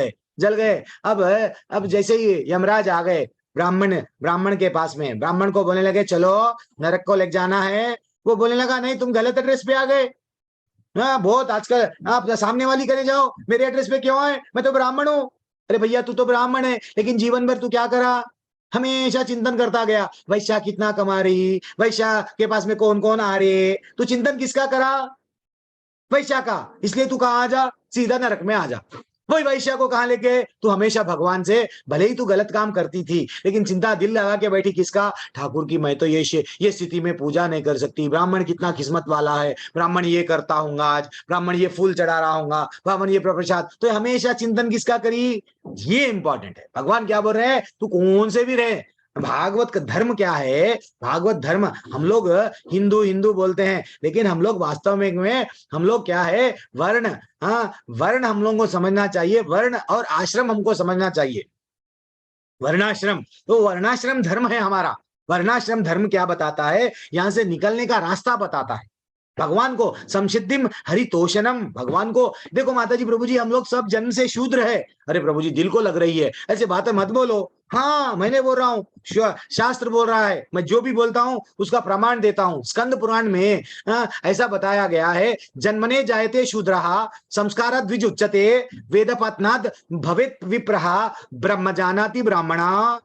गए। अब जैसे ही यमराज आ गए ब्राह्मण के पास में, ब्राह्मण को बोलने लगे चलो नरक को ले जाना है। वो बोलने लगा नहीं, तुम गलत एड्रेस पे आ गए, बहुत आजकल आप सामने वाली करे जाओ, मेरे एड्रेस पे क्यों आए, मैं तो ब्राह्मण हूँ। अरे भैया तू तो ब्राह्मण है, लेकिन जीवन भर तू क्या करा, हमेशा चिंतन करता गया, वैश्या कितना कमा रही, वैश्या के पास में कौन कौन आ रहे, तू चिंतन किसका करा, वैश्या का, इसलिए तू कहाँ आ जा, सीधा नरक में आ जा। वही वैश्या को कहाँ लेके, तू हमेशा भगवान से, भले ही तू गलत काम करती थी लेकिन चिंता दिल लगा के बैठी किसका, ठाकुर की। मैं तो ये स्थिति में पूजा नहीं कर सकती, ब्राह्मण कितना किस्मत वाला है, ब्राह्मण ये करता हूंगा, आज ब्राह्मण ये फूल चढ़ा रहा हूंगा, ब्राह्मण ये प्रसाद, तो हमेशा चिंतन किसका करी, ये इंपॉर्टेंट है। भगवान क्या बोल रहे हैं, तू कौन से भी रहे, भागवत का धर्म क्या है, भागवत धर्म हम लोग हिंदू बोलते हैं, लेकिन हम लोग वास्तव में हम लोग क्या है, वर्ण, वर्ण हम लोगों को समझना चाहिए, वर्ण और आश्रम हमको समझना चाहिए। वर्णाश्रम, तो वर्णाश्रम धर्म है हमारा। वर्णाश्रम धर्म क्या बताता है, यहां से निकलने का रास्ता बताता है। भगवान को संसिद्धिम हरितोषणम, भगवान को देखो माता जी प्रभु जी, हम लोग सब जन्म से शूद्र है। अरे प्रभु जी दिल को लग रही है, ऐसे बातें मत बोलो। हाँ मैंने बोल रहा हूँ, शास्त्र बोल रहा है, मैं जो भी बोलता हूँ उसका प्रमाण देता हूँ। स्कंद पुराण में ऐसा बताया गया है, जन्मने जायते शूद्रः संस्काराद् द्विज उच्यते वेदपत्नाद् भवेत् विप्रः ब्रह्म जानाति ब्राह्मणा।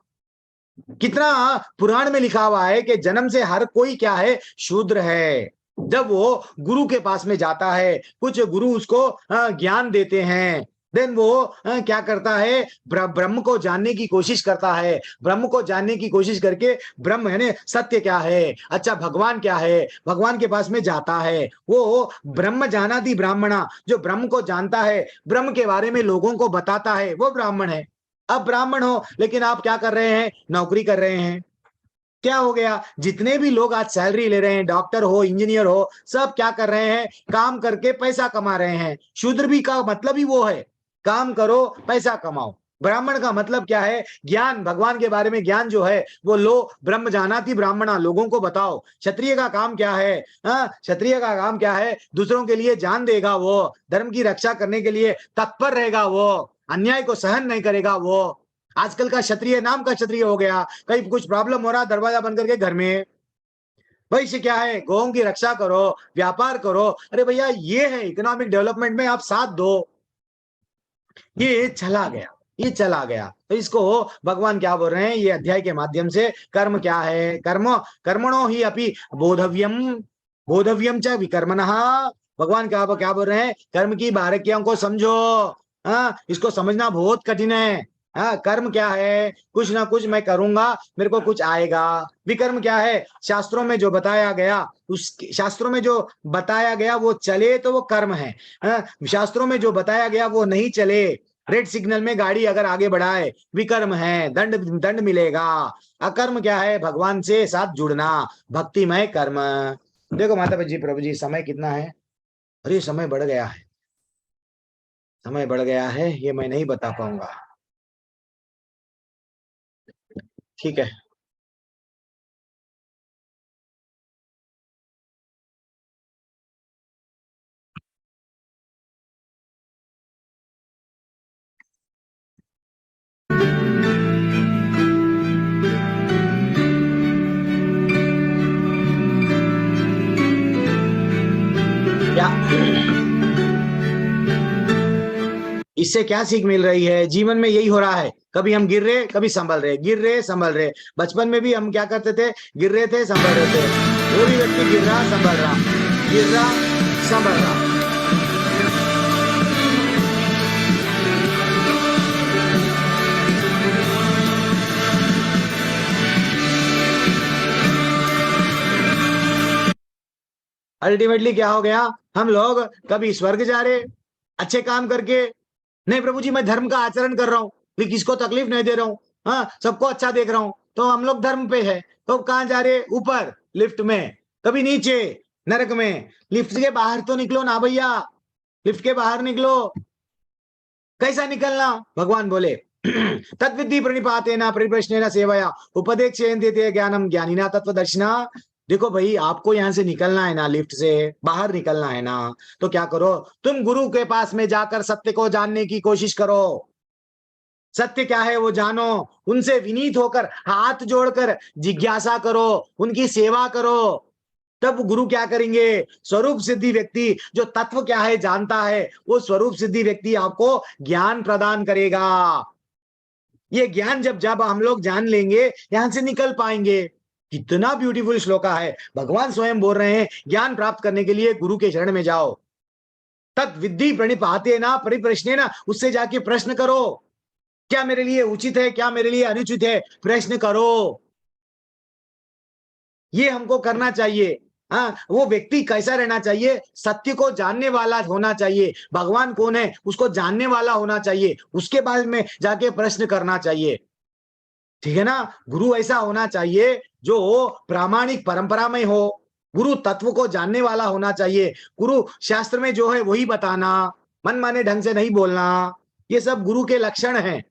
कितना पुराण में लिखा हुआ है कि जन्म से हर कोई क्या है, शूद्र है। जब वो गुरु के पास में जाता है, कुछ गुरु उसको ज्ञान देते हैं, देन वो क्या करता है, ब्रह्म को जानने की कोशिश करता है। ब्रह्म को जानने की कोशिश करके ब्रह्म है सत्य क्या है, अच्छा भगवान क्या है, भगवान के पास में जाता है। वो ब्रह्म जानाति ब्राह्मणा, जो ब्रह्म को जानता है, ब्रह्म के बारे में लोगों को बताता है, वो ब्राह्मण है। अब ब्राह्मण हो लेकिन आप क्या कर रहे हैं, नौकरी कर रहे हैं। क्या हो गया, जितने भी लोग आज सैलरी ले रहे हैं, डॉक्टर हो इंजीनियर हो, सब क्या कर रहे हैं, काम करके पैसा कमा रहे हैं। शूद्र भी का मतलब ही वो है, काम करो पैसा कमाओ। ब्राह्मण का मतलब क्या है, ज्ञान, भगवान के बारे में ज्ञान जो है वो लो, ब्रह्म जानाति ब्राह्मणा, लोगों को बताओ। क्षत्रिय का काम क्या है, क्षत्रिय का काम क्या है, दूसरों के लिए जान देगा वो, धर्म की रक्षा करने के लिए तत्पर रहेगा वो, अन्याय को सहन नहीं करेगा वो। आजकल का क्षत्रिय नाम का क्षत्रिय हो गया, कहीं कुछ प्रॉब्लम हो रहा, दरवाजा बंद करके घर में। भविष्य क्या है, गौओं की रक्षा करो, व्यापार करो। अरे भैया ये है इकोनॉमिक डेवलपमेंट में आप साथ दो। ये चला गया। तो इसको भगवान क्या बोल रहे हैं ये अध्याय के माध्यम से? कर्म क्या है? कर्मणो ही अपि बोधव्यम च विकर्मणः। भगवान क्या बोल रहे हैं? कर्म की बारीकियों को समझो। इसको समझना बहुत कठिन है। कर्म क्या है? कुछ ना कुछ मैं करूंगा, मेरे को कुछ आएगा। विकर्म क्या है? शास्त्रों में जो बताया गया, शास्त्रों में जो बताया गया वो चले तो वो कर्म है। शास्त्रों में जो बताया गया वो नहीं चले, रेड सिग्नल में गाड़ी अगर आगे बढ़ाए, विकर्म है, दंड मिलेगा। अकर्म क्या है? भगवान से साथ जुड़ना, भक्तिमय कर्म। देखो माता जी, प्रभु जी, समय कितना है? अरे समय बढ़ गया है, समय बढ़ गया है, ये मैं नहीं बता पाऊंगा। ठीक है, क्या इससे क्या सीख मिल रही है? जीवन में यही हो रहा है, कभी हम गिर रहे, कभी संभल रहे, गिर रहे संभल रहे। बचपन में भी हम क्या करते थे? गिर रहे थे, संभल रहे थे। वो भी व्यक्ति गिर रहा, संभल रहा, गिर रहा, संभल रहा। अल्टीमेटली क्या हो गया? हम लोग कभी स्वर्ग जा रहे अच्छे काम करके, नहीं प्रभु जी मैं धर्म का आचरण कर रहा हूँ, लेकिन किसको तकलीफ नहीं दे रहा हूँ, हाँ सबको अच्छा देख रहा हूँ, तो हम लोग धर्म पे है। तो कहाँ जा रहे? ऊपर लिफ्ट में, कभी नीचे नरक में। लिफ्ट के बाहर तो निकलो ना भैया, लिफ्ट के बाहर निकलो। कैसा निकलना? भगवान बोले तद्विद्धि प्रणिपातेन परिप्रश्नेन सेवया उपदेक्षयन्ते ज्ञानम ज्ञानिना तत्वदर्शिना। देखो भाई, आपको यहां से निकलना है ना, लिफ्ट से बाहर निकलना है ना, तो क्या करो? तुम गुरु के पास में जाकर सत्य को जानने की कोशिश करो। सत्य क्या है वो जानो, उनसे विनीत होकर हाथ जोड़कर जिज्ञासा करो, उनकी सेवा करो। तब गुरु क्या करेंगे? स्वरूप सिद्धि व्यक्ति जो तत्व क्या है जानता है, वो स्वरूप सिद्धि व्यक्ति आपको ज्ञान प्रदान करेगा। ये ज्ञान जब जब हम लोग जान लेंगे, यहां से निकल पाएंगे। कितना ब्यूटीफुल श्लोका है। भगवान स्वयं बोल रहे हैं ज्ञान प्राप्त करने के लिए गुरु के शरण में जाओ। तत् विद्धि प्रणिपाते ना परिप्रश्ने ना, उससे जाके प्रश्न करो, क्या मेरे लिए उचित है, क्या मेरे लिए अनुचित है, प्रश्न करो। ये हमको करना चाहिए। हाँ, वो व्यक्ति कैसा रहना चाहिए? सत्य को जानने वाला होना चाहिए। भगवान कौन है उसको जानने वाला होना चाहिए, उसके बाद में जाके प्रश्न करना चाहिए। ठीक है ना? गुरु ऐसा होना चाहिए जो प्रामाणिक परंपरा में हो, गुरु तत्व को जानने वाला होना चाहिए, गुरु शास्त्र में जो है वही बताना, मन माने ढंग से नहीं बोलना। ये सब गुरु के लक्षण हैं,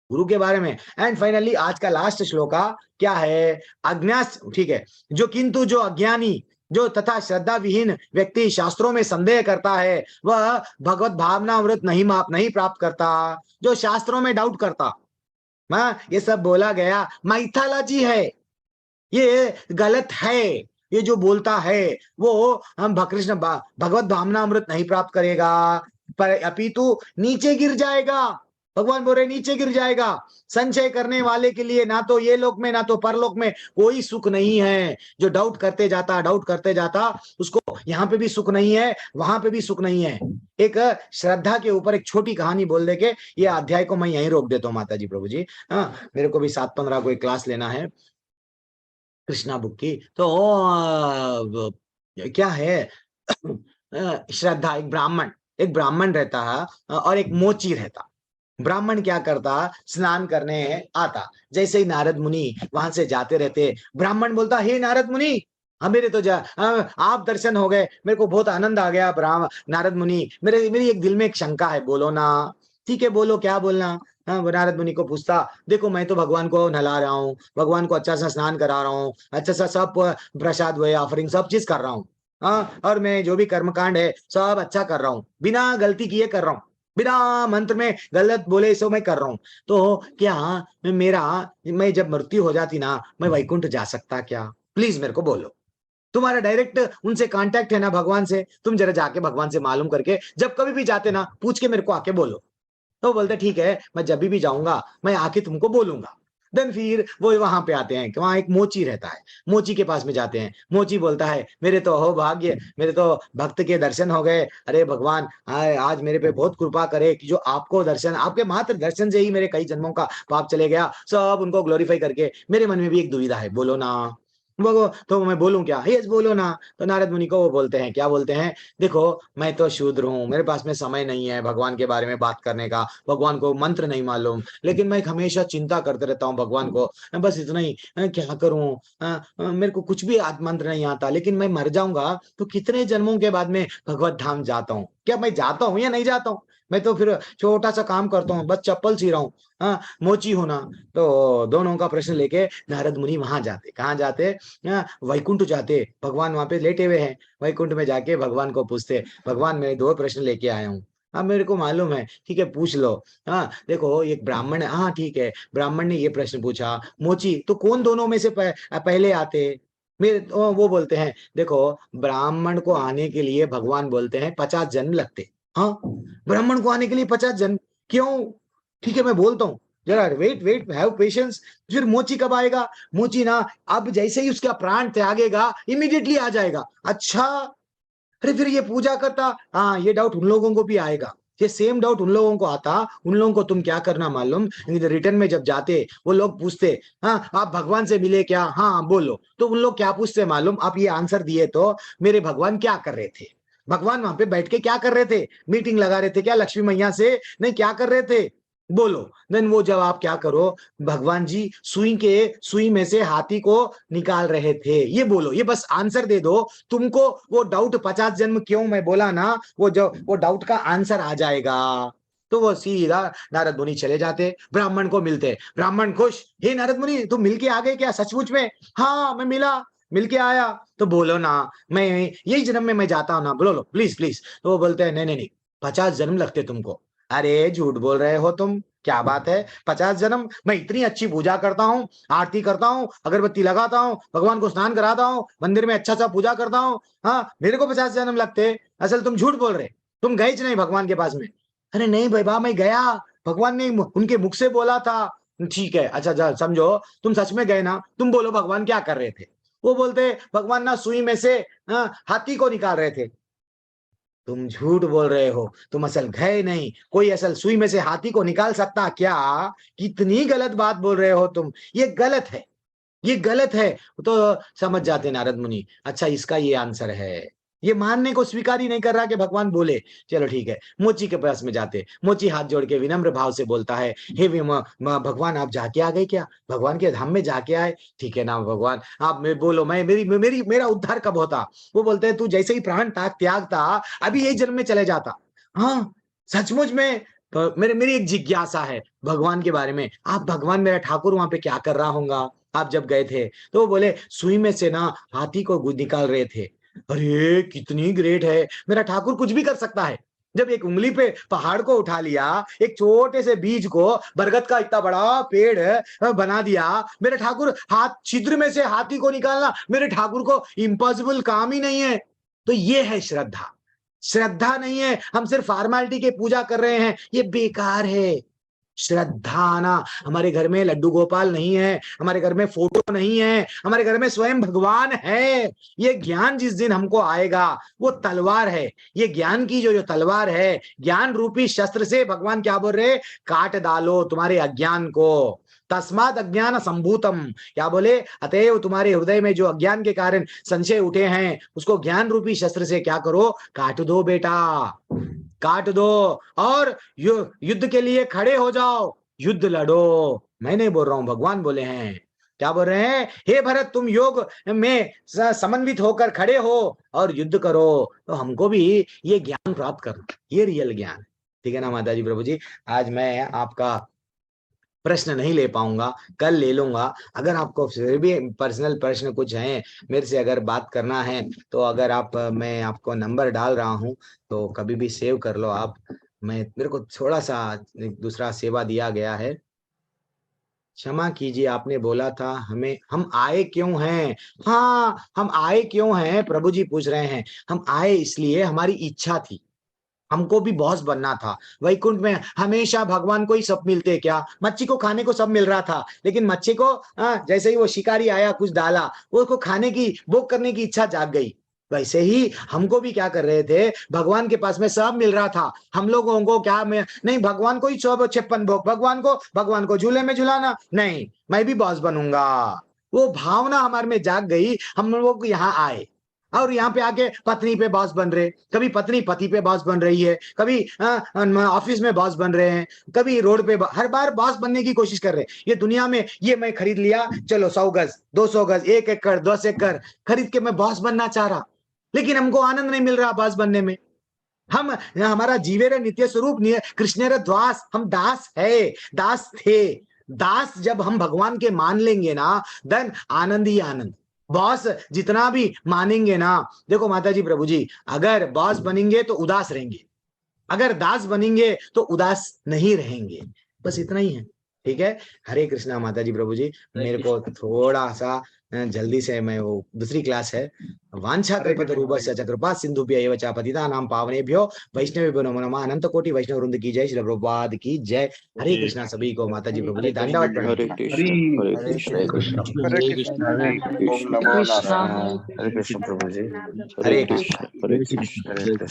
गुरु के बारे में। एंड फाइनली आज का लास्ट श्लोका क्या है? अज्ञास, ठीक है, जो किंतु जो अज्ञानी जो तथा श्रद्धा विहीन व्यक्ति शास्त्रों में संदेह करता है, वह भगवत भावना अमृत नहीं प्राप्त करता। जो शास्त्रों में डाउट करता, ये सब बोला गया माइथोलॉजी है, ये गलत है, ये जो बोलता है वो हम कृष्ण भगवत भावना अमृत नहीं प्राप्त करेगा, पर अपितु नीचे गिर जाएगा। भगवान बोल रहे नीचे गिर जाएगा। संशय करने वाले के लिए ना तो ये लोक में ना तो परलोक में कोई सुख नहीं है। जो डाउट करते जाता उसको यहाँ पे भी सुख नहीं है, वहां पे भी सुख नहीं है। एक श्रद्धा के ऊपर एक छोटी कहानी बोल दे के ये अध्याय को मैं यहीं रोक देता हूँ माता जी, प्रभु जी। हाँ, मेरे को भी 7:15 को एक क्लास लेना है कृष्णा बुक की। तो क्या है श्रद्धा, एक ब्राह्मण रहता है और एक मोची रहता। ब्राह्मण क्या करता? स्नान करने आता, जैसे ही नारद मुनि वहां से जाते रहते, ब्राह्मण बोलता हे नारद मुनि, मेरे तो आप दर्शन हो गए, मेरे को बहुत आनंद आ गया। नारद मुनि, मेरी एक दिल में एक शंका है, बोलो ना। ठीक है बोलो, क्या बोलना? नारद मुनि को पूछता, देखो मैं तो भगवान को नहला रहा हूँ, भगवान को अच्छा सा स्नान करा रहा हूँ, अच्छा सा सब प्रसाद वे ऑफरिंग सब चीज कर रहा हूँ, और मैं जो भी कर्मकांड है सब अच्छा कर रहा हूँ, बिना गलती किए कर रहा हूँ, बिना मंत्र में गलत बोले सो मैं कर रहा हूँ। तो क्या मैं जब मृत्यु हो जाती ना, मैं वैकुंठ जा सकता क्या? प्लीज मेरे को बोलो। तुम्हारा डायरेक्ट उनसे कांटेक्ट है ना भगवान से, तुम जरा जाके भगवान से मालूम करके जब कभी भी जाते ना पूछ के मेरे को आके बोलो। तो वो बोलते ठीक है, मैं जब भी जाऊंगा मैं आके तुमको बोलूंगा। देन फिर वो वहां पे आते हैं कि वहां एक मोची रहता है, मोची के पास में जाते हैं। मोची बोलता है मेरे तो हो भाग्य, मेरे तो भक्त के दर्शन हो गए। अरे भगवान आज मेरे पे बहुत कृपा करे कि जो आपको दर्शन, आपके मात्र दर्शन से ही मेरे कई जन्मों का पाप चले गया। सब उनको ग्लोरीफाई करके मेरे मन में भी एक दुविधा है, बोलो ना। वो तो मैं बोलूं क्या? यस बोलो ना। तो नारद मुनि को वो बोलते हैं, क्या बोलते हैं, देखो मैं तो शूद्र हूँ, मेरे पास में समय नहीं है भगवान के बारे में बात करने का, भगवान को मंत्र नहीं मालूम, लेकिन मैं हमेशा चिंता करते रहता हूँ भगवान को, बस इतना ही। क्या करूं? मेरे को कुछ भी मंत्र नहीं आता, लेकिन मैं मर जाऊंगा तो कितने जन्मों के बाद में भगवत धाम जाता हूँ? क्या मैं जाता हूँ या नहीं जाता हूँ? मैं तो फिर छोटा सा काम करता हूँ, बस चप्पल सी रहा हूँ, मोची हूं ना। तो दोनों का प्रश्न लेके नारद मुनि वहां जाते, कहाँ जाते? वैकुंठ जाते। भगवान वहां पे लेटे हुए हैं, वैकुंठ में जाके भगवान को पूछते, भगवान मैं 2 प्रश्न लेके आया हूँ, हाँ मेरे को मालूम है, ठीक है पूछ लो। हाँ देखो एक ब्राह्मण है, हाँ ठीक है, ब्राह्मण ने ये प्रश्न पूछा, मोची तो कौन दोनों में से पहले आते? मेरे वो बोलते हैं देखो ब्राह्मण को आने के लिए भगवान बोलते हैं 50 जन्म लगते। हाँ ब्राह्मण को आने के लिए 50 जन्म? क्यों? ठीक है मैं बोलता हूँ, जरा वेट वेट, हैव पेशेंस। फिर मोची कब आएगा? मोची ना अब जैसे ही उसका प्राण त्यागेगा इमीडिएटली आ जाएगा। अच्छा, अरे फिर ये पूजा करता, हाँ ये डाउट उन लोगों को भी आएगा, ये सेम डाउट उन लोगों को आता। उन लोगों को तुम क्या करना मालूम, रिटर्न में जब जाते वो लोग पूछते, हाँ आप भगवान से मिले क्या? हाँ बोलो। तो उन लोग क्या पूछते मालूम, आप ये आंसर दिए तो मेरे भगवान क्या कर रहे थे? भगवान वहां पे बैठ के क्या कर रहे थे? मीटिंग लगा रहे थे क्या लक्ष्मी मैया से? नहीं, क्या कर रहे थे? बोलो। देन वो जवाब क्या करो, भगवान जी सुई में से हाथी को निकाल रहे थे, ये बोलो, ये बस आंसर दे दो। तुमको वो डाउट 50 जन्म क्यों मैं बोला ना, वो डाउट का आंसर आ जाएगा। तो वो सीधा नारद मुनि चले जाते, ब्राह्मण को मिलते, ब्राह्मण खुश, हे नारद मुनि तुम मिलके आ गए क्या सचमुच में? हाँ मैं मिलके आया। तो बोलो ना, मैं यही जन्म में मैं जाता हूँ ना, बोलो प्लीज प्लीज। तो वो बोलते हैं नहीं नहीं नहीं, 50 जन्म लगते तुमको। अरे झूठ बोल रहे हो तुम, क्या बात है 50 जन्म? मैं इतनी अच्छी पूजा करता हूँ, आरती करता हूँ, अगरबत्ती लगाता हूँ, भगवान को स्नान कराता हूँ, मंदिर में अच्छा सा पूजा करता हूँ, हाँ मेरे को 50 जन्म लगते? असल तुम झूठ बोल रहे, तुम गए नहीं भगवान के पास में? अरे नहीं बाबा मैं गया, भगवान ने उनके मुख से बोला था। ठीक है अच्छा जा समझो, तुम सच में गए ना? तुम बोलो भगवान क्या कर रहे थे? वो बोलते भगवान ना सुई में से हाथी को निकाल रहे थे। तुम झूठ बोल रहे हो, तुम असल गए नहीं, कोई असल सुई में से हाथी को निकाल सकता क्या? कितनी गलत बात बोल रहे हो तुम, ये गलत है, ये गलत है। तो समझ जाते नारद मुनि, अच्छा इसका ये आंसर है, ये मानने को स्वीकार ही नहीं कर रहा कि भगवान बोले। चलो ठीक है, मोची के पास में जाते, मोची हाथ जोड़ के विनम्र भाव से बोलता है, हे भगवान आप जाके आ गए क्या? भगवान के धाम में जाके आए? ठीक है ना भगवान, आप बोलो मैं मेरा उद्धार कब होता? वो बोलते हैं तू जैसे ही प्राण त्यागता अभी यही जन्म में चले जाता। हाँ सचमुच में? तो मेरी एक जिज्ञासा है भगवान के बारे में, आप भगवान मेरा ठाकुर वहां पे क्या कर रहा होगा आप जब गए थे? तो वो बोले सुई में से ना हाथी को निकाल रहे थे। अरे कितनी ग्रेट है, मेरा ठाकुर कुछ भी कर सकता है। जब एक उंगली पे पहाड़ को उठा लिया, एक छोटे से बीज को बरगद का इतना बड़ा पेड़ बना दिया, मेरे ठाकुर हाथ छिद्र में से हाथी को निकालना मेरे ठाकुर को इम्पॉसिबल काम ही नहीं है। तो ये है श्रद्धा, श्रद्धा नहीं है, हम सिर्फ फॉर्मेलिटी के पूजा कर रहे हैं, ये बेकार है। श्रद्धा आना, हमारे घर में लड्डू गोपाल नहीं है, हमारे घर में फोटो नहीं है, हमारे घर में स्वयं भगवान है। ये ज्ञान जिस दिन हमको आएगा वो तलवार है, ये ज्ञान की जो तलवार है, ज्ञान रूपी शस्त्र से भगवान क्या बोल रहे, काट डालो तुम्हारे अज्ञान को, तस्माद अज्ञान संभूतम। क्या बोले, अतएव तुम्हारे हृदय में जो अज्ञान के कारण संशय उठे हैं उसको ज्ञान रूपी शस्त्र से क्या करो, काट दो बेटा, काट दो, और युद्ध के लिए खड़े हो जाओ, युद्ध लड़ो। मैं नहीं बोल रहा हूं, भगवान बोले हैं। क्या बोल रहे हैं, हे भरत तुम योग में समन्वित होकर खड़े हो और युद्ध करो। तो हमको भी ये ज्ञान प्राप्त करना, ये रियल ज्ञान। ठीक है ना माता जी? प्रभु जी आज मैं आपका प्रश्न नहीं ले पाऊंगा, कल ले लूंगा। अगर आपको फिर भी पर्सनल प्रश्न कुछ हैं, मेरे से अगर बात करना है तो अगर आप, मैं आपको नंबर डाल रहा हूं तो कभी भी सेव कर लो आप। मेरे को थोड़ा सा दूसरा सेवा दिया गया है, क्षमा कीजिए, आपने बोला था हम आए क्यों हैं? हाँ हम आए क्यों हैं, प्रभु जी पूछ रहे हैं। हम आए इसलिए हमारी इच्छा थी, हमको भी बॉस बनना था। वैकुंठ में हमेशा भगवान को ही सब मिलते क्या? मच्छी को खाने को सब मिल रहा था, लेकिन मच्छी को जैसे ही वो शिकारी आया कुछ डाला, उसको खाने की भोग करने की इच्छा जाग गई। वैसे ही हमको भी क्या कर रहे थे, भगवान के पास में सब मिल रहा था, हम लोगों को क्या नहीं, भगवान को ही 56 भोग, भगवान को झूले में झुलाना, नहीं मैं भी बॉस बनूंगा। वो भावना हमारे में जाग गई, हम लोग यहाँ आए और यहाँ पे आके पत्नी पे बॉस बन रहे, कभी पत्नी पति पे बॉस बन रही है, कभी ऑफिस में बॉस बन रहे हैं, कभी रोड पे हर बार बॉस बनने की कोशिश कर रहे हैं। ये दुनिया में ये मैं खरीद लिया, चलो 100 गज 200 गज 1 एकड़ 10 एकड़ खरीद के मैं बॉस बनना चाह रहा, लेकिन हमको आनंद नहीं मिल रहा बॉस बनने में। हम हमारा जीवेर नित्य स्वरूप कृष्णेर दास, हम दास है, दास थे। दास जब हम भगवान के मान लेंगे ना, देन आनंद ही आनंद। बॉस जितना भी मानेंगे ना, देखो माताजी प्रभु जी, अगर बॉस बनेंगे तो उदास रहेंगे, अगर दास बनेंगे तो उदास नहीं रहेंगे, बस इतना ही है। ठीक है, हरे कृष्णा माताजी प्रभु जी। मेरे को थोड़ा सा जल्दी से, मैं वो दूसरी क्लास है। वांछा कल्पतरुभ्यश्च कृपा सिंधुभ्य एव च पतितानां पावनेभ्यो वैष्णवेभ्यो नमो नमः। अनंत कोटि वैष्णव वृंद की जय, श्री प्रभुपाद की जय। हरे कृष्णा सभी को माताजी प्रभु जी, दंडवत प्रणाम। हरे कृष्ण ओम नमो नारायण। हरे कृष्ण। हरे कृष्ण।